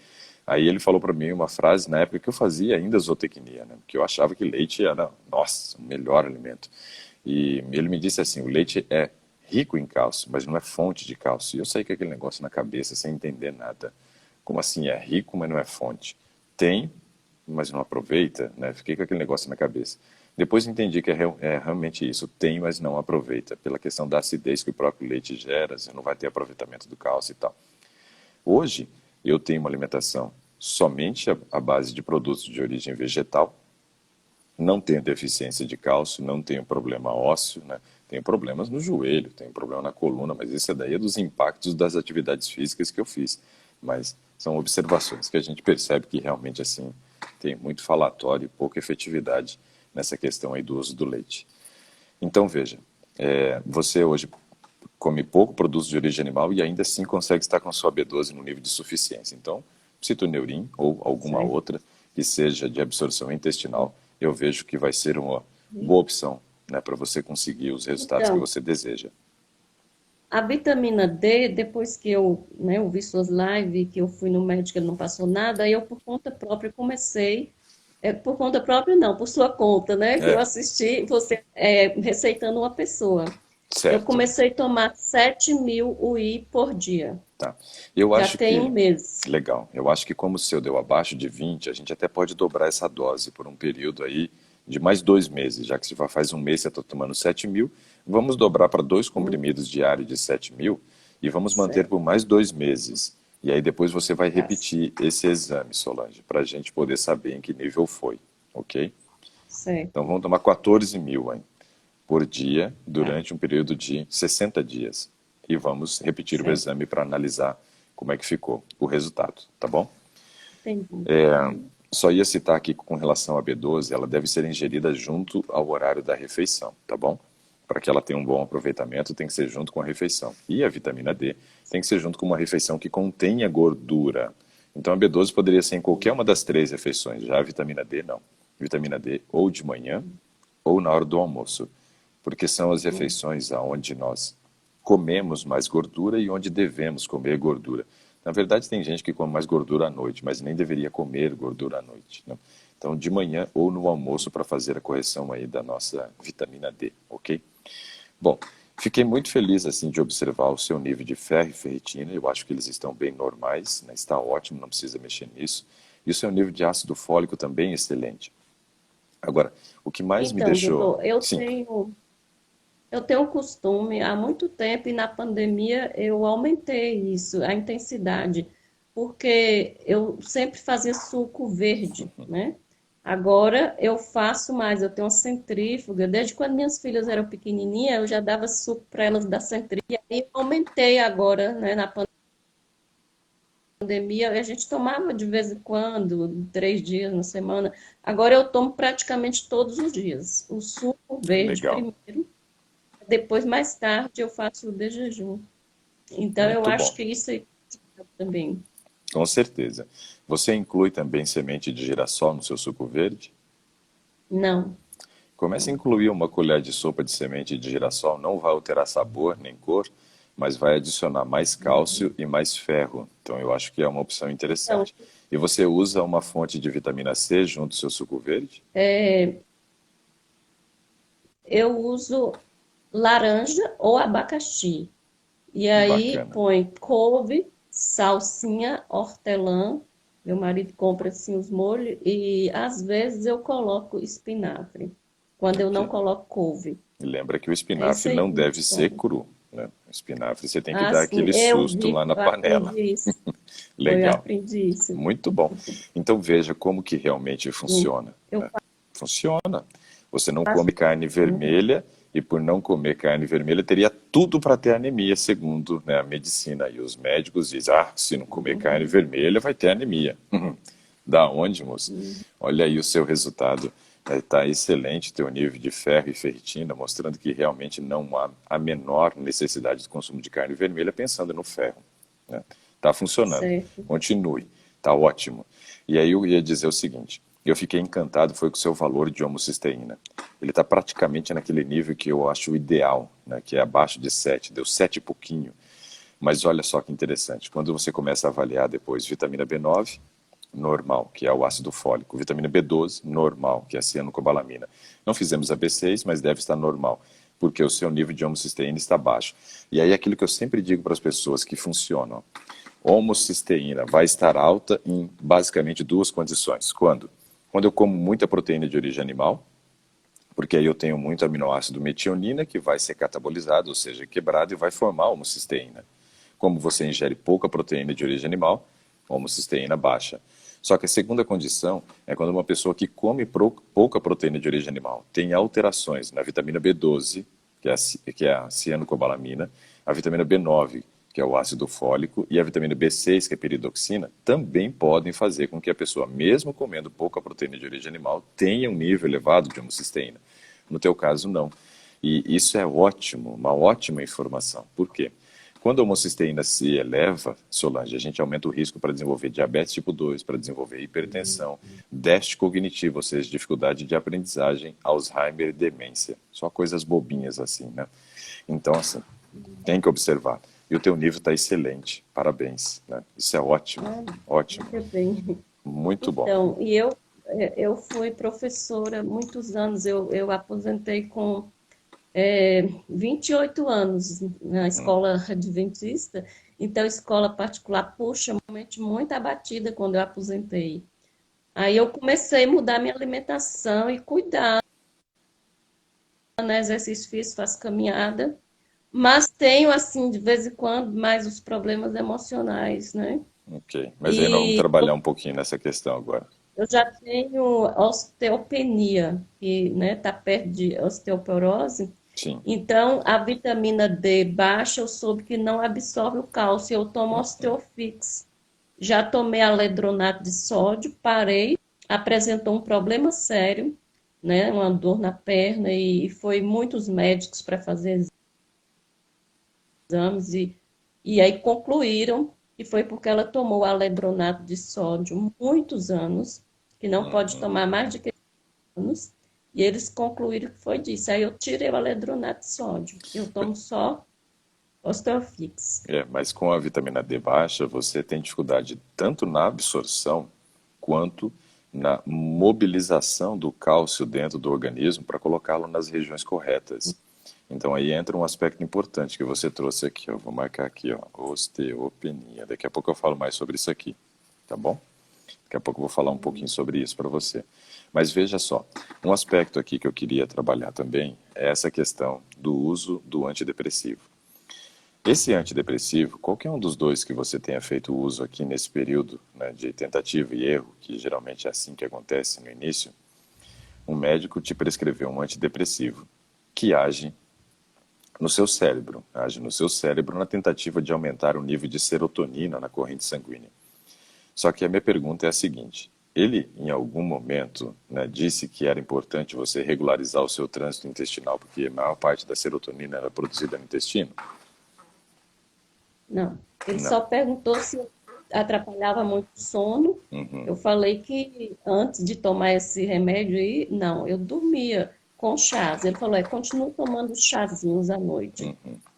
Aí ele falou para mim uma frase na época que eu fazia ainda zootecnia, né, que eu achava que leite era, nossa, o melhor alimento. E ele me disse assim, o leite é rico em cálcio, mas não é fonte de cálcio. E eu saí com aquele negócio na cabeça sem entender nada. Como assim é rico, mas não é fonte? Tem, mas não aproveita, né? Fiquei com aquele negócio na cabeça. Depois entendi que é realmente isso, tem, mas não aproveita, pela questão da acidez que o próprio leite gera, você não vai ter aproveitamento do cálcio e tal. Hoje, eu tenho uma alimentação somente à base de produtos de origem vegetal, não tenho deficiência de cálcio, não tenho problema ósseo, né? Tenho problemas no joelho, tenho problema na coluna, mas isso daí é dos impactos das atividades físicas que eu fiz. Mas são observações que a gente percebe que realmente assim tem muito falatório e pouca efetividade nessa questão aí do uso do leite. Então veja, você hoje come pouco produtos de origem animal e ainda assim consegue estar com a sua B12 no nível de suficiência. Então, citoneurin ou alguma Certo? outra que seja de absorção intestinal, eu vejo que vai ser uma boa opção, né, para você conseguir os resultados que Então, você deseja. a vitamina D, depois que eu, né, eu vi suas lives, que eu fui no médico, ele não passou nada, aí eu por conta própria comecei, por conta própria não, por sua conta, né, que eu É, assisti você receitando uma pessoa. Eu certo. comecei a tomar 7.000 UI por dia. Tá. Eu Já acho tem um que, mês. legal, eu acho que como o seu deu abaixo de 20, a gente até pode dobrar essa dose por um período aí de mais 2 meses, já que se faz um mês você está tomando 7.000, vamos dobrar para 2 comprimidos diários de 7.000 e vamos manter por Certo, mais 2 meses. E aí depois você vai tá repetir esse exame, Solange, para a gente poder saber em que nível foi, ok? certo, Então vamos tomar 14.000, hein, por dia tá, durante um período de 60 dias. E vamos repetir o certo, exame para analisar como é que ficou o resultado, tá bom? entendi. Só ia citar aqui com relação à B12, ela deve ser ingerida junto ao horário da refeição, tá bom? Para que ela tenha um bom aproveitamento, tem que ser junto com a refeição. E a vitamina D tem que ser junto com uma refeição que contenha gordura. Então a B12 poderia ser em qualquer uma das 3 refeições, já a vitamina D não. Vitamina D ou de manhã ou na hora do almoço, porque são as refeições aonde nós comemos mais gordura e onde devemos comer gordura. Na verdade, tem gente que come mais gordura à noite, mas nem deveria comer gordura à noite, né? Então, de manhã ou no almoço para fazer a correção aí da nossa vitamina D, ok? Bom, fiquei muito feliz assim de observar o seu nível de ferro e ferritina. Eu acho que eles estão bem normais, né? Está ótimo, não precisa mexer nisso. E o seu nível de ácido fólico também é excelente. Agora, o que mais me Então, deixou, doutor, eu sim, tenho Eu tenho um costume há muito tempo e na pandemia eu aumentei isso, a intensidade, porque eu sempre fazia suco verde, né? Agora eu faço mais, eu tenho uma centrífuga. Desde quando minhas filhas eram pequenininhas, eu já dava suco para elas da centrífuga. E eu aumentei agora, né, na pandemia, a gente tomava de vez em quando, 3 dias na semana. Agora eu tomo praticamente todos os dias. O suco verde legal, primeiro. Depois, mais tarde, eu faço o de jejum. Então, eu muito acho bom. que isso aí também. Com certeza. Você inclui também semente de girassol no seu suco verde? Não, Comece a não. incluir uma colher de sopa de semente de girassol, não vai alterar sabor nem cor, mas vai adicionar mais cálcio e mais ferro. Então eu acho que é uma opção Então, interessante. E você usa uma fonte de vitamina C junto ao seu suco verde? é, eu uso laranja ou abacaxi. E aí Bacana. põe couve, salsinha, hortelã. Meu marido compra assim os molhos e às vezes eu coloco espinafre, quando eu não Ok. coloco couve. E lembra que o É isso espinafre aí não que a deve gente ser toma. cru, né? O espinafre você tem que Ah, dar sim, aquele eu susto vi, lá na eu panela. aprendi isso. Eu Legal. aprendi isso. Muito bom. Então veja como que realmente Sim. funciona, Eu né? Funciona. Você não faço. come carne Uhum, vermelha e por não comer carne vermelha teria tudo para ter anemia, segundo, né, a medicina. E os médicos dizem, se não comer carne uhum, vermelha vai ter anemia. Da onde, moço? uhum. Olha aí o seu resultado. Está excelente teu nível de ferro e ferritina, mostrando que realmente não há a menor necessidade de consumo de carne vermelha pensando no ferro. Né? Tá funcionando. Certo. Continue. Tá ótimo. E aí eu ia dizer o seguinte, eu fiquei encantado foi com o seu valor de homocisteína. Ele está praticamente naquele nível que eu acho ideal, né, que é abaixo de 7, deu 7 e pouquinho. Mas olha só que interessante, quando você começa a avaliar depois vitamina B9, normal, que é o ácido fólico, vitamina B12, normal, que é a cianocobalamina. Não fizemos a B6, mas deve estar normal, porque o seu nível de homocisteína está baixo. E aí aquilo que eu sempre digo para as pessoas que funcionam, homocisteína vai estar alta em basicamente duas condições. Quando? Quando eu como muita proteína de origem animal, porque aí eu tenho muito aminoácido metionina que vai ser catabolizado, ou seja, quebrado e vai formar homocisteína. Como você ingere pouca proteína de origem animal, homocisteína baixa. Só que a segunda condição é quando uma pessoa que come pouca proteína de origem animal tem alterações na vitamina B12, que é a cianocobalamina, a vitamina B9, que é o ácido fólico, e a vitamina B6, que é a peridoxina, também podem fazer com que a pessoa, mesmo comendo pouca proteína de origem animal, tenha um nível elevado de homocisteína. No teu caso, não. E isso é ótimo, uma ótima informação. Por quê? Quando a homocisteína se eleva, Solange, a gente aumenta o risco para desenvolver diabetes tipo 2, para desenvolver hipertensão, déficit cognitivo, ou seja, dificuldade de aprendizagem, Alzheimer e demência. Só coisas bobinhas assim, né? Então, assim, tem que observar. E o teu nível está excelente. Parabéns, né? Isso é ótimo. Ah, Ótimo. ainda bem. Muito bom. Então, eu fui professora há muitos anos. Eu aposentei com 28 anos na escola adventista. Então, escola particular, puxa, realmente muito abatida quando eu aposentei. Aí eu comecei a mudar minha alimentação e cuidar, né? Exercício físico, faço caminhada. Mas tenho, assim, de vez em quando, mais os problemas emocionais, né? Ok. Mas aí nós vamos E trabalhar um pouquinho nessa questão agora. eu já tenho osteopenia, que, né, tá perto de osteoporose. Sim. Então, a vitamina D baixa, eu soube que não absorve o cálcio. Eu tomo Osteofix. Já tomei aledronato de sódio, parei, apresentou um problema sério, né, uma dor na perna e foi muitos médicos para fazer exames e aí concluíram que foi porque ela tomou aledronato de sódio muitos anos, que não pode tomar mais de que anos, e eles concluíram que foi disso. Aí eu tirei o aledronato de sódio. Eu tomo só Osteofix. Mas com a vitamina D baixa, você tem dificuldade tanto na absorção quanto na mobilização do cálcio dentro do organismo para colocá-lo nas regiões corretas. Então aí entra um aspecto importante que você trouxe aqui, ó. Vou marcar aqui, ó, osteopenia. Daqui a pouco eu falo mais sobre isso aqui, tá bom? Daqui a pouco eu vou falar um pouquinho sobre isso para você. Mas veja só, um aspecto aqui que eu queria trabalhar também é essa questão do uso do antidepressivo. Esse antidepressivo, qualquer um dos dois que você tenha feito uso aqui nesse período, né, de tentativa e erro, que geralmente é assim que acontece no início, um médico te prescreveu um antidepressivo que age no seu cérebro na tentativa de aumentar o nível de serotonina na corrente sanguínea. Só que a minha pergunta é a seguinte: ele, em algum momento, né, disse que era importante você regularizar o seu trânsito intestinal, porque a maior parte da serotonina era produzida no intestino? Não. Ele Não. só perguntou se atrapalhava muito o sono. Eu falei que antes de tomar esse remédio aí, não, eu dormia com chás. Ele falou, continua tomando chazinhos à noite.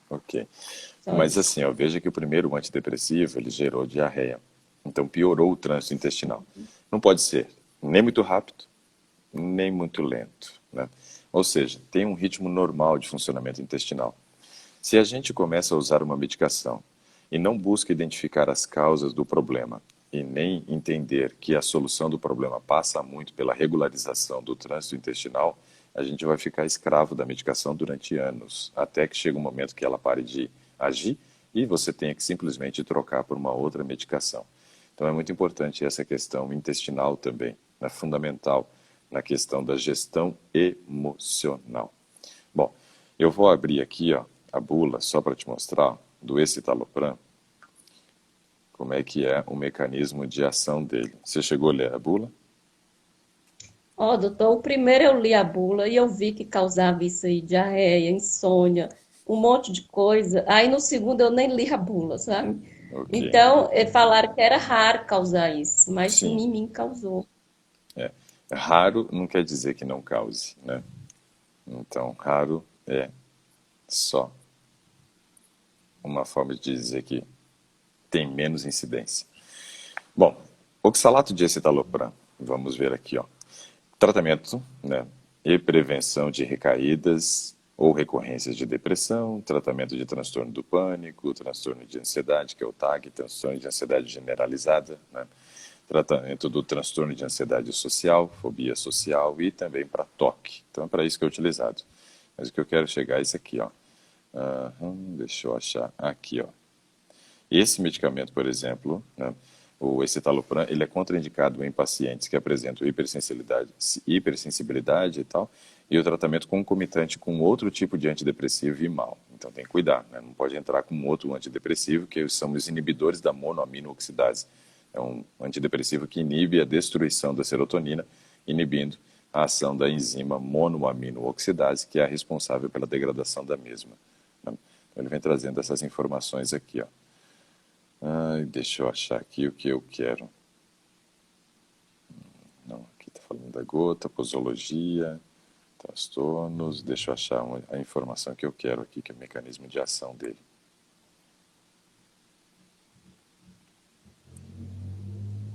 Ok. Só Mas isso. assim, ó, veja que o primeiro antidepressivo, ele gerou diarreia. Então piorou o trânsito intestinal. Não pode ser nem muito rápido, nem muito lento, né? Ou seja, tem um ritmo normal de funcionamento intestinal. Se a gente começa a usar uma medicação e não busca identificar as causas do problema e nem entender que a solução do problema passa muito pela regularização do trânsito intestinal, a gente vai ficar escravo da medicação durante anos, até que chega um momento que ela pare de agir e você tenha que simplesmente trocar por uma outra medicação. Então é muito importante essa questão intestinal também, é fundamental na questão da gestão emocional. Bom, eu vou abrir aqui, ó, a bula só para te mostrar do escitalopram, como é que é o mecanismo de ação dele. Você chegou a ler a bula? Ó, doutor, o primeiro eu li a bula e eu vi que causava isso aí, diarreia, insônia, um monte de coisa. Aí no segundo eu nem li a bula, sabe? Ok, Então, falaram que era raro causar isso, mas sim. em mim causou. É. Raro não quer dizer que não cause, né? Então, raro é só uma forma de dizer que tem menos incidência. Bom, oxalato de escitalopram, vamos ver aqui, ó. Tratamento, né, e prevenção de recaídas ou recorrências de depressão, tratamento de transtorno do pânico, transtorno de ansiedade, que é o TAG, transtorno de ansiedade generalizada, né, tratamento do transtorno de ansiedade social, fobia social e também para toque. Então é para isso que é utilizado. Mas o que eu quero chegar é isso aqui, ó. Deixa eu achar aqui, ó. Esse medicamento, por exemplo, né, o escitalopram, ele é contraindicado em pacientes que apresentam hipersensibilidade e tal, e o tratamento concomitante com outro tipo de antidepressivo e mal. Então tem que cuidar, né? Não pode entrar com outro antidepressivo, que são os inibidores da monoamino-oxidase. É um antidepressivo que inibe a destruição da serotonina, inibindo a ação da enzima monoamino-oxidase, que é a responsável pela degradação da mesma, né? Então ele vem trazendo essas informações aqui, ó. Ai, deixa eu achar aqui o que eu quero. Não, aqui está falando da gota, posologia, transtornos. Deixa eu achar a informação que eu quero aqui, que é o mecanismo de ação dele.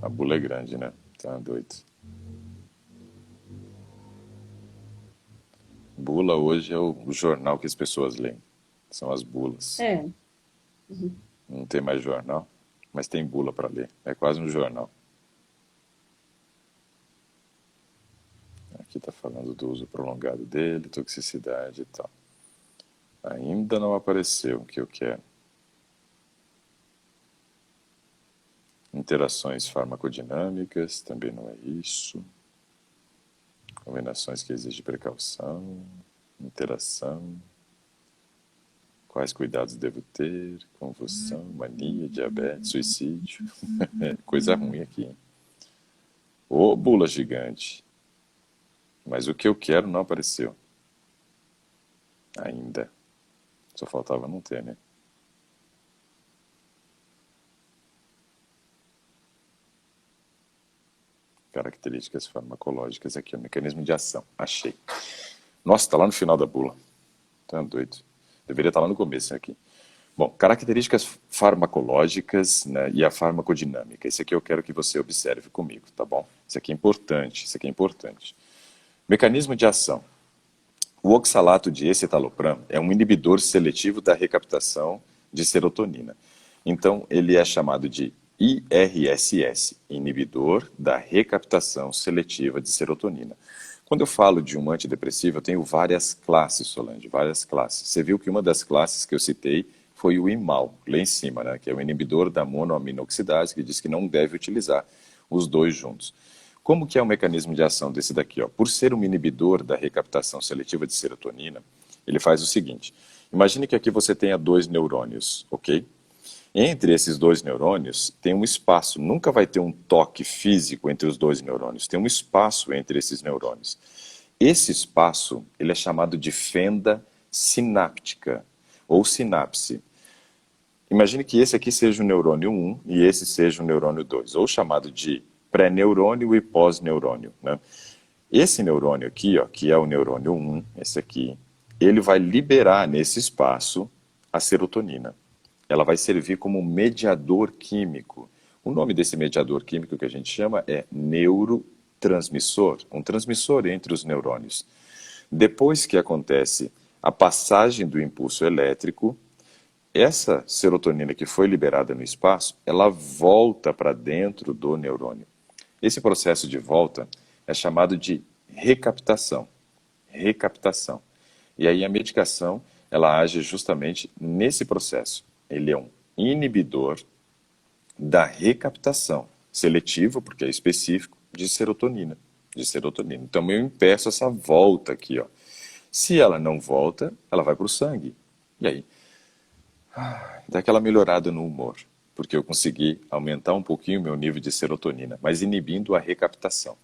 A bula é grande, né? Tá doido. Bula hoje é o jornal que as pessoas leem. São as bulas. É. Uhum. Não tem mais jornal, mas tem bula para ler. É quase um jornal. Aqui está falando do uso prolongado dele, toxicidade e tal. Ainda não apareceu o que eu quero. Interações farmacodinâmicas, também não é isso. Combinações que exigem precaução, interação. Quais cuidados devo ter? Convulsão, mania, diabetes, suicídio. É, coisa ruim aqui, hein? Ô, bula gigante. Mas o que eu quero não apareceu. Ainda. Só faltava não ter, né? Características farmacológicas aqui, o mecanismo de ação. Achei. Nossa, tá lá no final da bula. Tá doido. Deveria estar lá no começo aqui. Bom, características farmacológicas, né, e a farmacodinâmica. Esse aqui eu quero que você observe comigo, tá bom? Isso aqui é importante, isso aqui é importante. Mecanismo de ação. O oxalato de escitalopram é um inibidor seletivo da recaptação de serotonina. Então, ele é chamado de IRSS, inibidor da recaptação seletiva de serotonina. Quando eu falo de um antidepressivo, eu tenho várias classes, Solange, várias classes. Você viu que uma das classes que eu citei foi o IMAL, lá em cima, né, que é o inibidor da monoaminoxidase, que diz que não deve utilizar os dois juntos. Como que é o mecanismo de ação desse daqui? Ó? Por ser um inibidor da recaptação seletiva de serotonina, ele faz o seguinte. Imagine que aqui você tenha dois neurônios, ok? Entre esses dois neurônios tem um espaço, nunca vai ter um toque físico entre os dois neurônios, tem um espaço entre esses neurônios. Esse espaço ele é chamado de fenda sináptica, ou sinapse. Imagine que esse aqui seja o neurônio 1 e esse seja o neurônio 2, ou chamado de pré-neurônio e pós-neurônio, né? Esse neurônio aqui, ó, que é o neurônio 1, esse aqui, ele vai liberar nesse espaço a serotonina. Ela vai servir como mediador químico. O nome desse mediador químico que a gente chama é neurotransmissor, um transmissor entre os neurônios. Depois que acontece a passagem do impulso elétrico, essa serotonina que foi liberada no espaço, ela volta para dentro do neurônio. Esse processo de volta é chamado de recaptação. Recaptação. E aí a medicação, ela age justamente nesse processo. Ele é um inibidor da recaptação, seletivo, porque é específico, de serotonina. De serotonina. Então eu impeço essa volta aqui, ó. Se ela não volta, ela vai para o sangue. E aí, dá aquela melhorada no humor, porque eu consegui aumentar um pouquinho o meu nível de serotonina, mas inibindo a recaptação.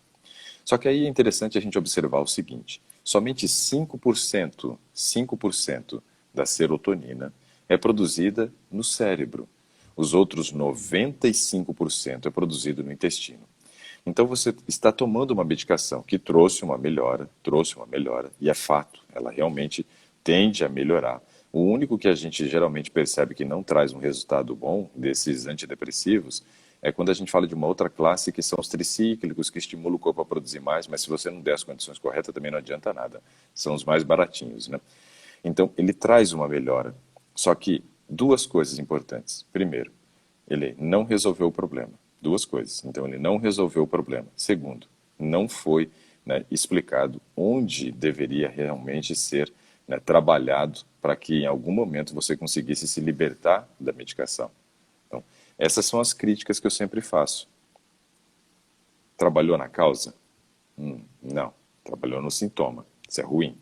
Só que aí é interessante a gente observar o seguinte: somente 5% da serotonina é produzida no cérebro. Os outros 95% é produzido no intestino. Então você está tomando uma medicação que trouxe uma melhora, e é fato, ela realmente tende a melhorar. O único que a gente geralmente percebe que não traz um resultado bom desses antidepressivos é quando a gente fala de uma outra classe que são os tricíclicos, que estimulam o corpo a produzir mais, mas se você não der as condições corretas também não adianta nada. São os mais baratinhos, né? Então ele traz uma melhora. Só que duas coisas importantes. Primeiro, ele não resolveu o problema. Duas coisas. Então, ele não resolveu o problema. Segundo, não foi, né, explicado onde deveria realmente ser, né, trabalhado para que em algum momento você conseguisse se libertar da medicação. Então, essas são as críticas que eu sempre faço. Trabalhou na causa? Não. Trabalhou no sintoma. Isso é ruim.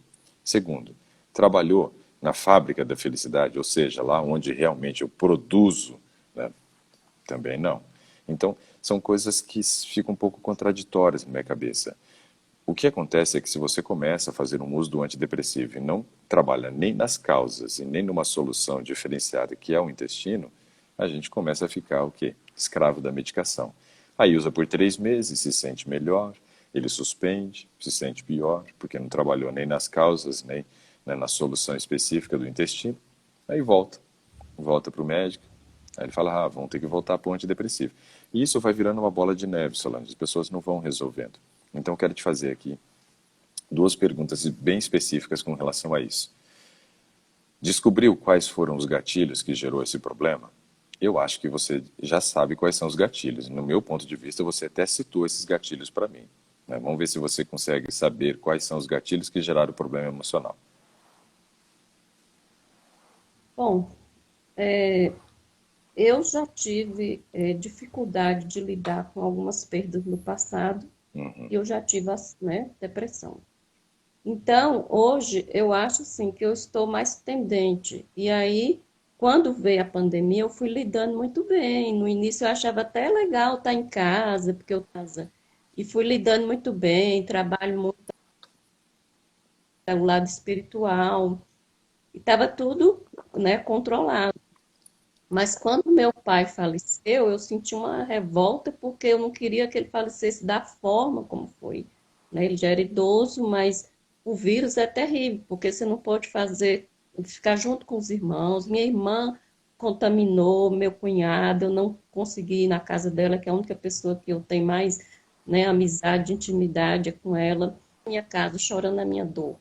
Segundo, trabalhou na fábrica da felicidade, ou seja, lá onde realmente eu produzo, né? Também não. Então, são coisas que ficam um pouco contraditórias na minha cabeça. O que acontece é que se você começa a fazer um uso do antidepressivo e não trabalha nem nas causas e nem numa solução diferenciada que é o intestino, a gente começa a ficar o quê? Escravo da medicação. Aí usa por 3 meses, se sente melhor, ele suspende, se sente pior, porque não trabalhou nem nas causas, nem, né, na solução específica do intestino. Aí volta para o médico. Aí ele fala, vão ter que voltar para o antidepressivo. E isso vai virando uma bola de neve, Solange, as pessoas não vão resolvendo. Então eu quero te fazer aqui duas perguntas bem específicas com relação a isso. Descobriu quais foram os gatilhos que gerou esse problema? Eu acho que você já sabe quais são os gatilhos. No meu ponto de vista, você até citou esses gatilhos para mim, né? Vamos ver se você consegue saber quais são os gatilhos que geraram o problema emocional. Bom, eu já tive dificuldade de lidar com algumas perdas no passado e eu já tive, né, depressão. Então, hoje, eu acho assim que eu estou mais tendente. E aí, quando veio a pandemia, eu fui lidando muito bem. No início, eu achava até legal estar em casa, porque eu casa. E fui lidando muito bem, trabalho muito o lado espiritual. E estava tudo, né, controlado. Mas quando meu pai faleceu, eu senti uma revolta porque eu não queria que ele falecesse da forma como foi, né? Ele já era idoso, mas o vírus é terrível, porque você não pode fazer, ficar junto com os irmãos. Minha irmã contaminou meu cunhado, eu não consegui ir na casa dela, que é a única pessoa que eu tenho mais, né, amizade, intimidade é com ela. Minha casa, chorando a minha dor.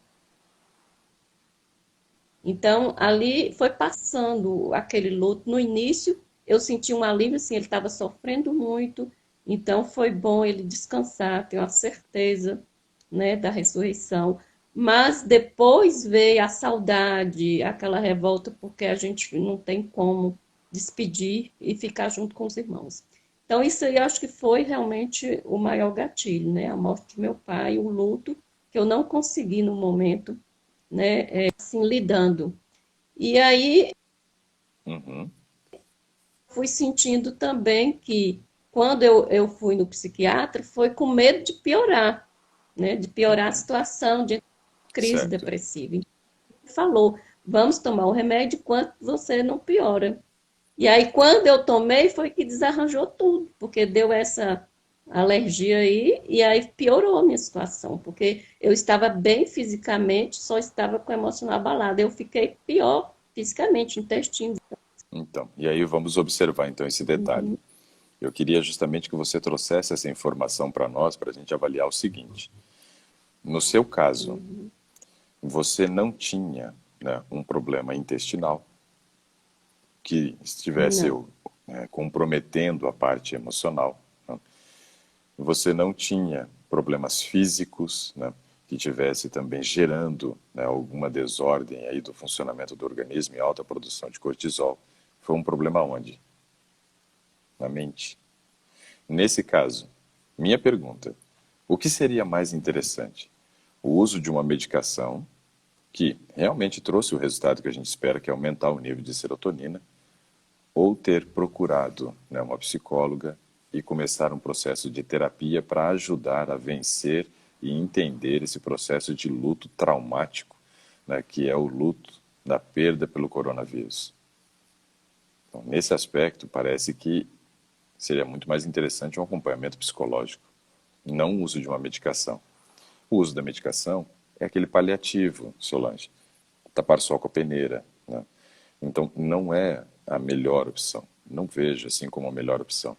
Então, ali foi passando aquele luto. No início, eu senti um alívio, assim, ele estava sofrendo muito, então foi bom ele descansar, ter uma certeza, né, da ressurreição. Mas depois veio a saudade, aquela revolta, porque a gente não tem como despedir e ficar junto com os irmãos. Então, isso aí eu acho que foi realmente o maior gatilho, né? A morte do meu pai, o luto, que eu não consegui no momento, né, assim, lidando. E aí Uhum. fui sentindo também que quando eu fui no psiquiatra, foi com medo de piorar, né, de piorar a situação, de crise Certo. depressiva. Então, ele falou, vamos tomar o remédio enquanto você não piora. E aí, quando eu tomei, foi que desarranjou tudo, porque deu essa alergia aí, e aí piorou a minha situação, porque eu estava bem fisicamente, só estava com o emocional abalado. Eu fiquei pior fisicamente, intestino. Então, e aí vamos observar então esse detalhe. Uhum. Eu queria justamente que você trouxesse essa informação para nós, para a gente avaliar o seguinte. No seu caso, Uhum. você não tinha, né, um problema intestinal que estivesse Não, comprometendo a parte emocional, né? Você não tinha problemas físicos, né, que tivesse também gerando, né, alguma desordem aí do funcionamento do organismo e alta produção de cortisol. Foi um problema onde? Na mente. Nesse caso, minha pergunta, o que seria mais interessante? O uso de uma medicação que realmente trouxe o resultado que a gente espera, que é aumentar o nível de serotonina, ou ter procurado, né, uma psicóloga e começar um processo de terapia para ajudar a vencer e entender esse processo de luto traumático, né, que é o luto da perda pelo coronavírus. Então, nesse aspecto, parece que seria muito mais interessante um acompanhamento psicológico, não o uso de uma medicação. O uso da medicação é aquele paliativo, Solange, tapar sol com a peneira, né? Então, não é a melhor opção. Não vejo assim como a melhor opção.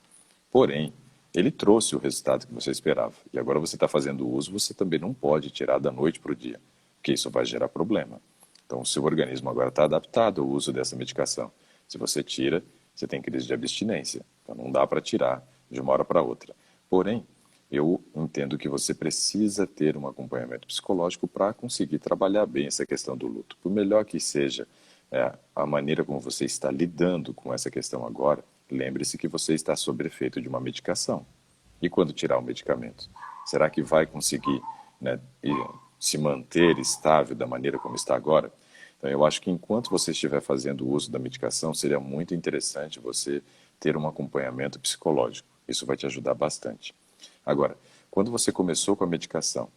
Porém, ele trouxe o resultado que você esperava. E agora você está fazendo uso, você também não pode tirar da noite para o dia, porque isso vai gerar problema. Então, o seu organismo agora está adaptado ao uso dessa medicação. Se você tira, você tem crise de abstinência. Então, não dá para tirar de uma hora para outra. Porém, eu entendo que você precisa ter um acompanhamento psicológico para conseguir trabalhar bem essa questão do luto. Por melhor que seja, a maneira como você está lidando com essa questão agora, lembre-se que você está sob efeito de uma medicação. E quando tirar o medicamento? Será que vai conseguir, né, se manter estável da maneira como está agora? Então, eu acho que enquanto você estiver fazendo o uso da medicação, seria muito interessante você ter um acompanhamento psicológico. Isso vai te ajudar bastante. Agora, quando você começou com a medicação,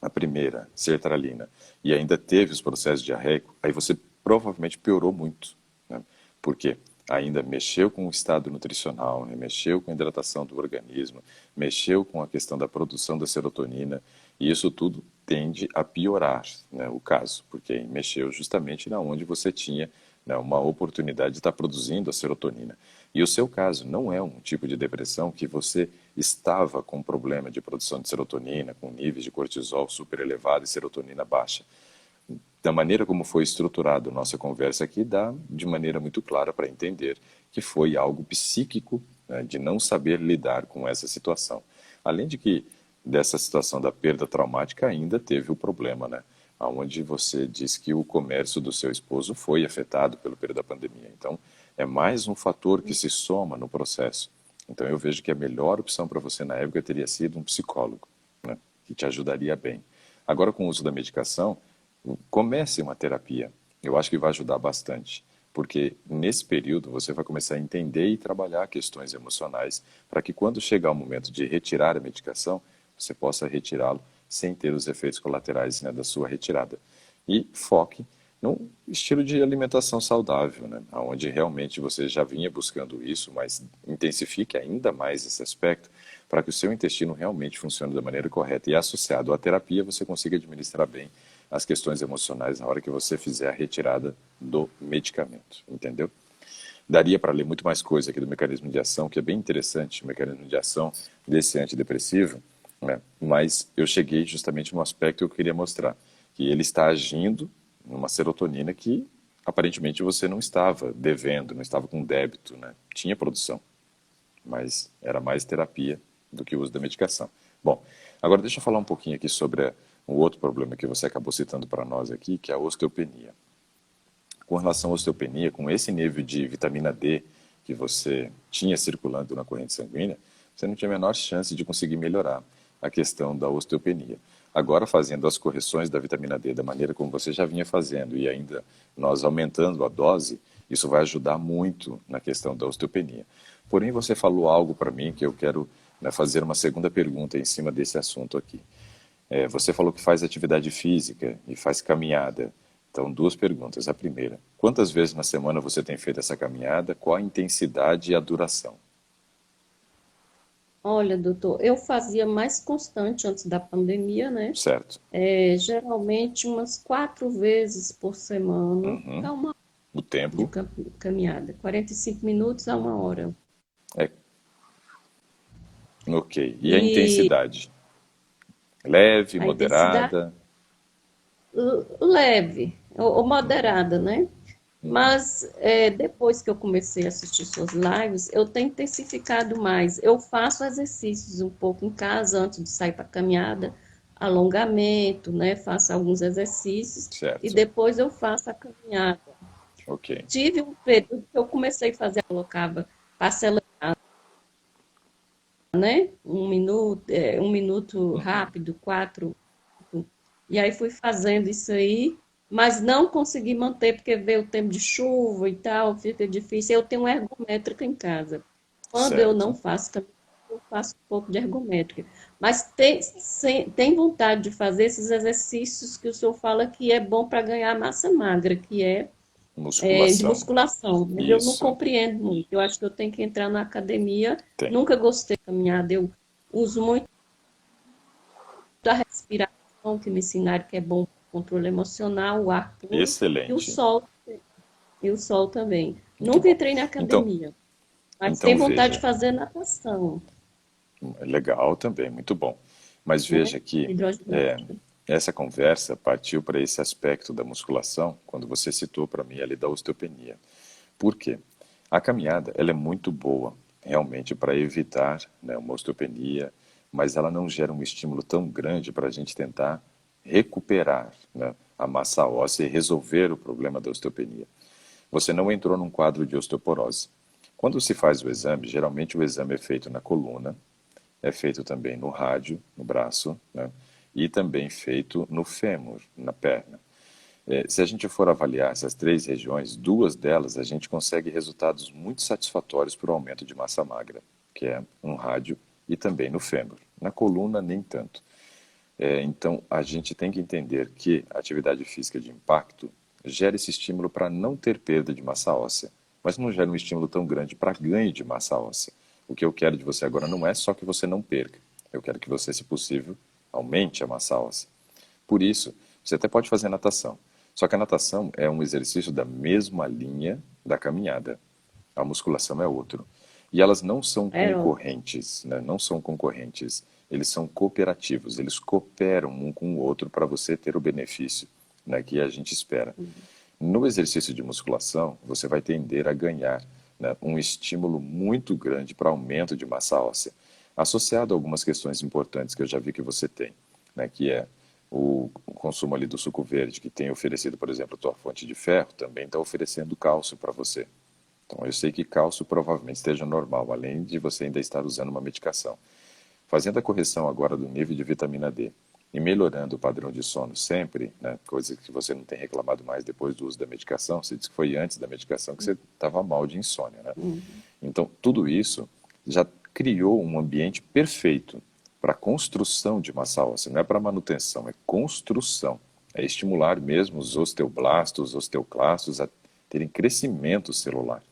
a primeira, sertralina, e ainda teve os processos diarreicos, aí você provavelmente piorou muito, né? Porque ainda mexeu com o estado nutricional, né? Mexeu com a hidratação do organismo, mexeu com a questão da produção da serotonina, e isso tudo tende a piorar, né, o caso, porque mexeu justamente na onde você tinha, né, uma oportunidade de estar produzindo a serotonina. E o seu caso não é um tipo de depressão que você estava com problema de produção de serotonina, com níveis de cortisol super elevado e serotonina baixa. Da maneira como foi estruturada a nossa conversa aqui, dá de maneira muito clara para entender que foi algo psíquico, né, de não saber lidar com essa situação. Além de que dessa situação da perda traumática ainda teve o problema, né, onde você diz que o comércio do seu esposo foi afetado pelo período da pandemia. Então, é mais um fator que se soma no processo. Então, eu vejo que a melhor opção para você na época teria sido um psicólogo, né, que te ajudaria bem. Agora, com o uso da medicação, comece uma terapia. Eu acho que vai ajudar bastante, porque nesse período você vai começar a entender e trabalhar questões emocionais para que quando chegar o momento de retirar a medicação, você possa retirá-lo sem ter os efeitos colaterais, né, da sua retirada. E foque num estilo de alimentação saudável, né, onde realmente você já vinha buscando isso, mas intensifique ainda mais esse aspecto para que o seu intestino realmente funcione da maneira correta. E associado à terapia, você consiga administrar bem as questões emocionais na hora que você fizer a retirada do medicamento, entendeu? Daria para ler muito mais coisa aqui do mecanismo de ação, que é bem interessante, o mecanismo de ação desse antidepressivo, né? Mas eu cheguei justamente no aspecto que eu queria mostrar, que ele está agindo numa serotonina que aparentemente você não estava devendo, não estava com débito, né? Tinha produção, mas era mais terapia do que o uso da medicação. Bom, agora deixa eu falar um pouquinho aqui sobre um outro problema que você acabou citando para nós aqui, que é a osteopenia. Com relação à osteopenia, com esse nível de vitamina D que você tinha circulando na corrente sanguínea, você não tinha a menor chance de conseguir melhorar a questão da osteopenia. Agora, fazendo as correções da vitamina D da maneira como você já vinha fazendo e ainda nós aumentando a dose, isso vai ajudar muito na questão da osteopenia. Porém, você falou algo para mim que eu quero, né, fazer uma segunda pergunta em cima desse assunto aqui. Você falou que faz atividade física e faz caminhada. Então, duas perguntas. A primeira, quantas vezes na semana você tem feito essa caminhada? Qual a intensidade e a duração? Olha, doutor, eu fazia mais constante antes da pandemia, né? Certo. Geralmente umas 4 vezes por semana. Uhum. Calma. O de tempo caminhada. 45 minutos a 1 hora. é ok. E a E intensidade? Leve, a intensidade moderada? leve, ou Uhum, moderada, né? uhum. Mas depois que eu comecei a assistir suas lives, eu tenho intensificado mais. Eu faço exercícios um pouco em casa antes de sair para caminhada, alongamento, né? Faço alguns exercícios e Certo. depois eu faço a caminhada. Ok. Tive um período que eu comecei a fazer, colocava parcela, né? 1 minuto, 1 minuto Uhum. rápido, 4. E aí fui fazendo isso aí, mas não consegui manter porque veio o tempo de chuva e tal, fica difícil. Eu tenho ergométrica em casa. Quando eu não Certo. faço caminhada, eu faço um pouco de ergométrica. Mas tem vontade de fazer esses exercícios que o senhor fala que é bom para ganhar massa magra, que de Musculação. musculação. Mas eu não Isso. compreendo muito. Eu acho que eu tenho que entrar na academia. Tem. Nunca gostei de caminhada. Eu uso muito da respiração, que me ensinaram que é bom para o controle emocional, o ar puro e o Excelente. sol, e o sol também. Muito Nunca bom. entrei na Então, academia, mas então tenho vontade de veja. fazer natação, Legal também, muito bom. Mas né? veja que é, Hidroginástica. essa conversa partiu para esse aspecto da musculação quando você citou para mim ali da osteopenia. Por quê? A caminhada ela é muito boa, realmente, para evitar, né, uma osteopenia, mas ela não gera um estímulo tão grande para a gente tentar recuperar, né, a massa óssea e resolver o problema da osteopenia. Você não entrou num quadro de osteoporose. Quando se faz o exame, geralmente o exame é feito na coluna, é feito também no rádio, no braço, né? E também feito no fêmur, na perna. Se a gente for avaliar essas três regiões, duas delas a gente consegue resultados muito satisfatórios para o aumento de massa magra, que é no rádio e também no fêmur. Na coluna, nem tanto. Então, a gente tem que entender que a atividade física de impacto gera esse estímulo para não ter perda de massa óssea, mas não gera um estímulo tão grande para ganho de massa óssea. O que eu quero de você agora não é só que você não perca, eu quero que você, se possível, aumente a massa óssea. Por isso, você até pode fazer natação, só que a natação é um exercício da mesma linha da caminhada. A musculação é outro. E elas não são Aeróbica. concorrentes, né? Não são concorrentes. Eles são cooperativos, eles cooperam um com o outro para você ter o benefício, né, que a gente espera. No exercício de musculação, você vai tender a ganhar, né, um estímulo muito grande para aumento de massa óssea, associado a algumas questões importantes que eu já vi que você tem, né, que é o consumo ali do suco verde, que tem oferecido, por exemplo, a tua fonte de ferro, também está oferecendo cálcio para você. Então, eu sei que cálcio provavelmente esteja normal, além de você ainda estar usando uma medicação. Fazendo a correção agora do nível de vitamina D e melhorando o padrão de sono sempre, né, coisa que você não tem reclamado mais depois do uso da medicação, você disse que foi antes da medicação que você estava mal de insônia, né? Uhum. Então, tudo isso já criou um ambiente perfeito para construção de massa óssea, não é para manutenção, é construção. É estimular mesmo os osteoblastos, os osteoclastos a terem crescimento celular,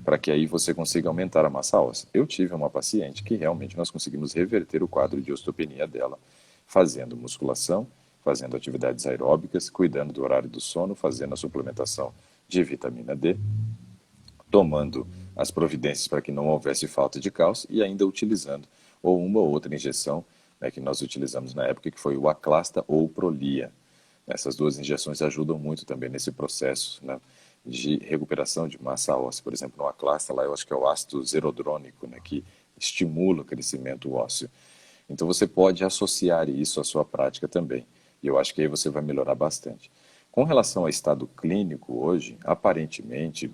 para que aí você consiga aumentar a massa óssea. Eu tive uma paciente que realmente nós conseguimos reverter o quadro de osteopenia dela, fazendo musculação, fazendo atividades aeróbicas, cuidando do horário do sono, fazendo a suplementação de vitamina D, tomando as providências para que não houvesse falta de cálcio e ainda utilizando ou uma ou outra injeção, né, que nós utilizamos na época, que foi o Aclasta ou o Prolia. Essas duas injeções ajudam muito também nesse processo, né, de recuperação de massa óssea. Por exemplo, no Aclasta, lá eu acho que é o ácido zerodrônico, né, que estimula o crescimento ósseo. Então você pode associar isso à sua prática também. E eu acho que aí você vai melhorar bastante. Com relação ao estado clínico hoje, aparentemente,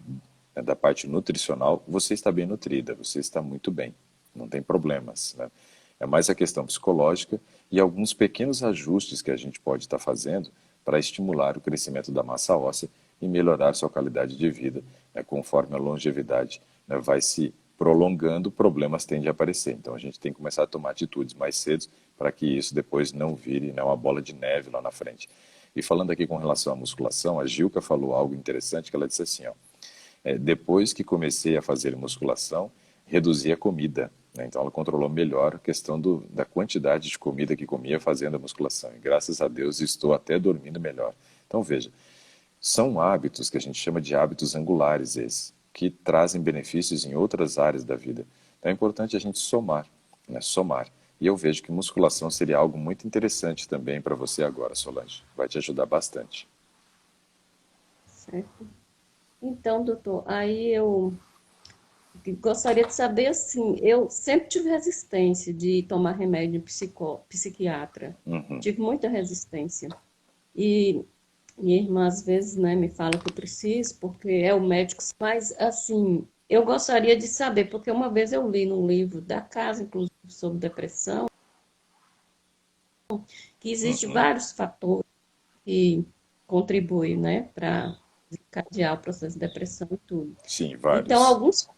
né, da parte nutricional, você está bem nutrida, você está muito bem, não tem problemas, né? É mais a questão psicológica e alguns pequenos ajustes que a gente pode estar fazendo para estimular o crescimento da massa óssea e melhorar sua qualidade de vida, né, conforme a longevidade, né, vai se prolongando, problemas tendem a aparecer. Então a gente tem que começar a tomar atitudes mais cedo para que isso depois não vire, né, uma bola de neve lá na frente. E falando aqui com relação à musculação, a Gilca falou algo interessante, que ela disse assim, ó, depois que comecei a fazer musculação, reduzi a comida, né? Então ela controlou melhor a questão da quantidade de comida que comia fazendo a musculação. E graças a Deus estou até dormindo melhor. Então veja, São hábitos que a gente chama de hábitos angulares esses, que trazem benefícios em outras áreas da vida. Então é importante a gente somar, né? Somar. E eu vejo que musculação seria algo muito interessante também para você agora, Solange. Vai te ajudar bastante. Certo. Então, doutor, aí eu gostaria de saber assim, eu sempre tive resistência de tomar remédio psiquiatra. Uhum. Tive muita resistência. E minha irmã às vezes, né, me fala que eu preciso, porque é o médico, mas assim, eu gostaria de saber, porque uma vez eu li num livro da casa, inclusive sobre depressão, que existem Uhum. vários fatores que contribuem, né, para desencadear o processo de depressão e tudo. Sim, Então, vários. alguns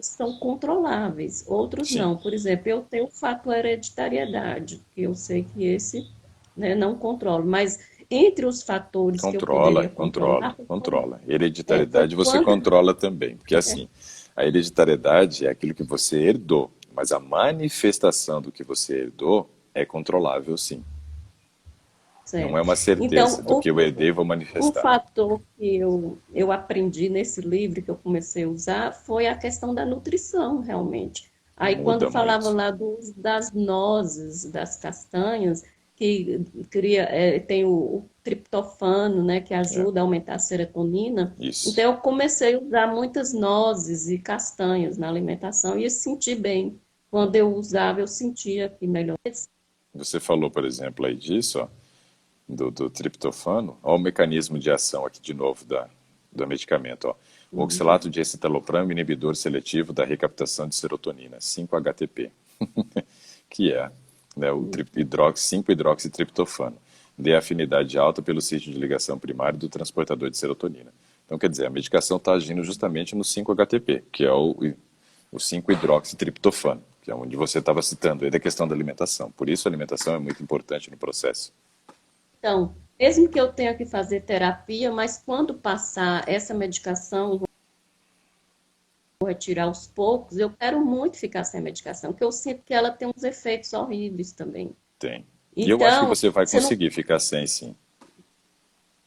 são controláveis, outros Sim. não. Por exemplo, eu tenho o fator hereditariedade, que eu sei que esse, né, não controlo, mas entre os fatores que eu Controla, poderia controla, controlar, controla. foi Hereditariedade você quando. controla também, porque assim, a hereditariedade é aquilo que você herdou, mas a manifestação do que você herdou é controlável, sim. Não é Certo. uma certeza Então, do que eu herdei e vou um manifestar. fator que eu aprendi nesse livro que eu comecei a usar foi a questão da nutrição, realmente. Aí, quando Muda falava muito. lá das nozes, das castanhas, que cria, tem o triptofano, né, que É, ajuda a aumentar a serotonina. Então, isso. eu comecei a usar muitas nozes e castanhas na alimentação e eu senti bem. Quando eu usava, eu sentia que melhorava. Você falou, por exemplo, aí disso, ó, do triptofano. Olha o mecanismo de ação aqui de novo do medicamento. Ó. O oxalato de escitalopram, inibidor seletivo da recaptação de serotonina, 5-HTP, que é, né, o 5-hidroxitriptofano, de afinidade alta pelo sítio de ligação primário do transportador de serotonina. Então, quer dizer, a medicação está agindo justamente no 5-HTP, que é o 5-hidroxitriptofano, que é onde você estava citando aí da questão da alimentação. Por isso, a alimentação é muito importante no processo. Então, mesmo que eu tenha que fazer terapia, mas quando passar essa medicação, vou retirar aos poucos, eu quero muito ficar sem a medicação, porque eu sinto que ela tem uns efeitos horríveis também. Tem. E eu acho que Então, você vai você não conseguir ficar sem, sim.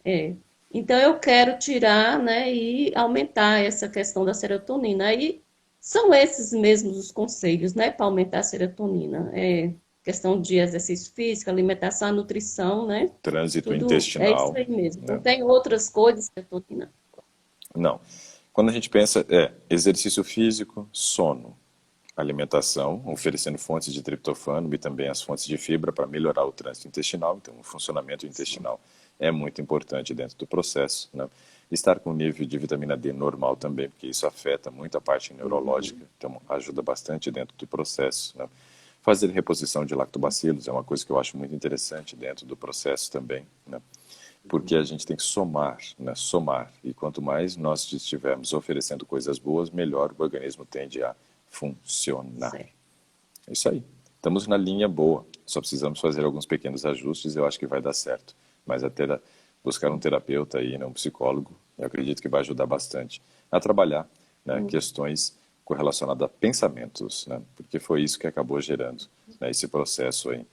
é. Então eu quero tirar, né, e aumentar essa questão da serotonina. Aí são esses mesmos os conselhos, né, para aumentar a serotonina. É questão de exercício físico, alimentação, nutrição, né? Trânsito Tudo é isso intestinal, aí mesmo. Não né? tem outras coisas, serotonina. Não. Quando a gente pensa, exercício físico, sono, alimentação, oferecendo fontes de triptofano e também as fontes de fibra para melhorar o trânsito intestinal. Então, o funcionamento intestinal é muito importante dentro do processo, né? Estar com o nível de vitamina D normal também, porque isso afeta muito a parte neurológica, então ajuda bastante dentro do processo, né? Fazer reposição de lactobacilos é uma coisa que eu acho muito interessante dentro do processo também, né? Porque a gente tem que somar, né? Somar. E quanto mais nós estivermos oferecendo coisas boas, melhor o organismo tende a funcionar. Certo. É isso aí. Estamos na linha boa. Só precisamos fazer alguns pequenos ajustes e eu acho que vai dar certo. Mas até buscar um terapeuta aí, né, um psicólogo, eu acredito que vai ajudar bastante a trabalhar, né, questões correlacionadas a pensamentos, né, porque foi isso que acabou gerando, né, esse processo aí,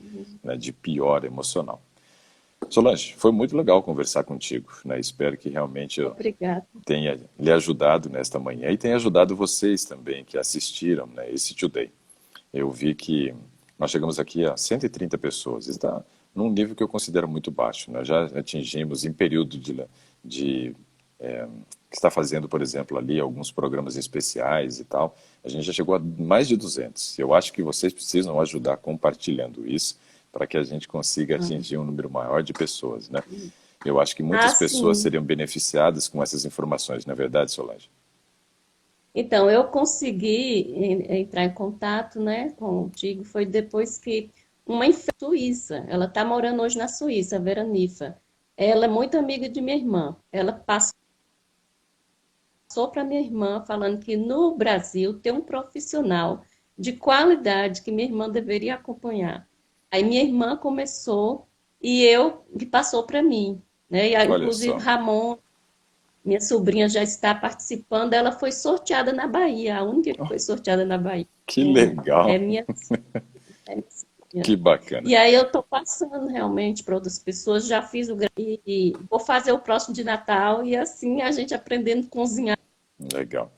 né, de pior emocional. Solange, foi muito legal conversar contigo, né? Espero que realmente eu Obrigada. tenha lhe ajudado nesta manhã e tenha ajudado vocês também que assistiram, né, esse Today. Eu vi que nós chegamos aqui a 130 pessoas, está num nível que eu considero muito baixo. Nós já atingimos, em período de que está fazendo, por exemplo, ali alguns programas especiais e tal, a gente já chegou a mais de 200. Eu acho que vocês precisam ajudar compartilhando isso para que a gente consiga atingir um número maior de pessoas, né? Eu acho que Ah, muitas pessoas sim. seriam beneficiadas com essas informações, não é verdade, Solange? Então, eu consegui entrar em contato, né, contigo, foi depois que uma enfermeira suíça, ela está morando hoje na Suíça, a Veranifa. Ela é muito amiga de minha irmã. Ela passou para minha irmã falando que no Brasil tem um profissional de qualidade que minha irmã deveria acompanhar. Aí minha irmã começou e eu que passou para mim, né? E, Olha inclusive só, Ramon, minha sobrinha já está participando, ela foi sorteada na Bahia, a única que foi sorteada na Bahia. que É legal! minha, é minha sobrinha. Que bacana. E aí eu estou passando realmente para outras pessoas, já fiz e vou fazer o próximo de Natal e assim a gente aprendendo a cozinhar Legal.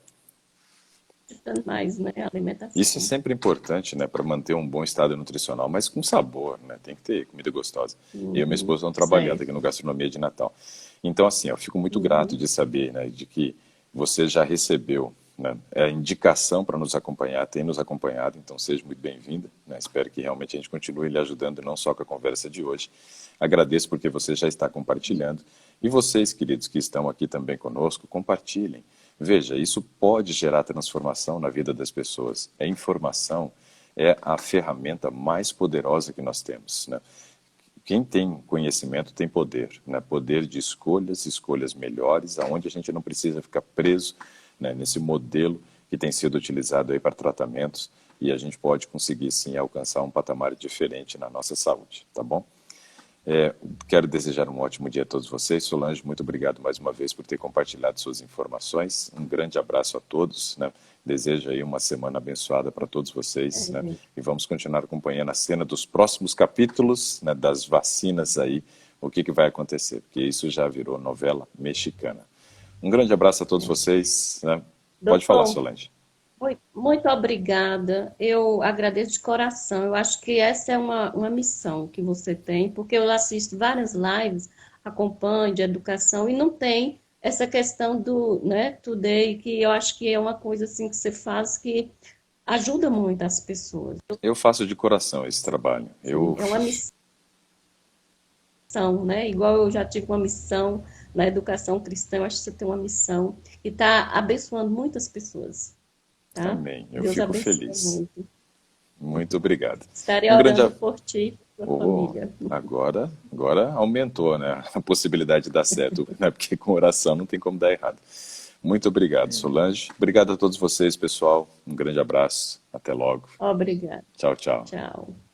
mais, né, a Isso é alimentação. sempre importante, né, para manter um bom estado nutricional, mas com sabor, né? Tem que ter comida gostosa. Eu e minha Uhum, esposa vamos trabalhando aqui certo. no Gastronomia de Natal. Então, assim, eu fico muito grato Uhum, de saber, né, de que você já recebeu, né, a indicação para nos acompanhar, tem nos acompanhado, então seja muito bem-vinda, né? Espero que realmente a gente continue lhe ajudando, não só com a conversa de hoje. Agradeço porque você já está compartilhando. E vocês, queridos, que estão aqui também conosco, compartilhem. Veja, isso pode gerar transformação na vida das pessoas. A informação é a ferramenta mais poderosa que nós temos, né? Quem tem conhecimento tem poder, né? Poder de escolhas, escolhas melhores, aonde a gente não precisa ficar preso, né, nesse modelo que tem sido utilizado aí para tratamentos e a gente pode conseguir sim alcançar um patamar diferente na nossa saúde, tá bom? Quero desejar um ótimo dia a todos vocês. Solange, muito obrigado mais uma vez por ter compartilhado suas informações. Um grande abraço a todos, né? Desejo aí uma semana abençoada para todos vocês, né? é, E vamos continuar acompanhando a cena dos próximos capítulos, né, das vacinas aí, o que vai acontecer, porque isso já virou novela mexicana. Um grande abraço a todos é. vocês, né? Pode falar, Doutor, Solange. muito obrigada. Eu agradeço de coração. Eu acho que essa é uma missão que você tem, porque eu assisto várias lives, acompanho de educação, e não tem essa questão do, né, Today, que eu acho que é uma coisa assim que você faz que ajuda muito as pessoas. Eu faço de coração esse trabalho. Assim, Eu é uma missão, né? Igual eu já tive uma missão na educação cristã, eu acho que você tem uma missão e está abençoando muitas pessoas, tá? também, eu Deus fico abençoe feliz. muito. Muito obrigado. Estarei Um grande orando abraço. por ti e por tua Oh, família. agora aumentou, né, a possibilidade de dar certo, né, porque com oração não tem como dar errado. Muito obrigado, Solange. Obrigado a todos vocês, pessoal. Um grande abraço. Até logo. Obrigada. Tchau, tchau. Tchau.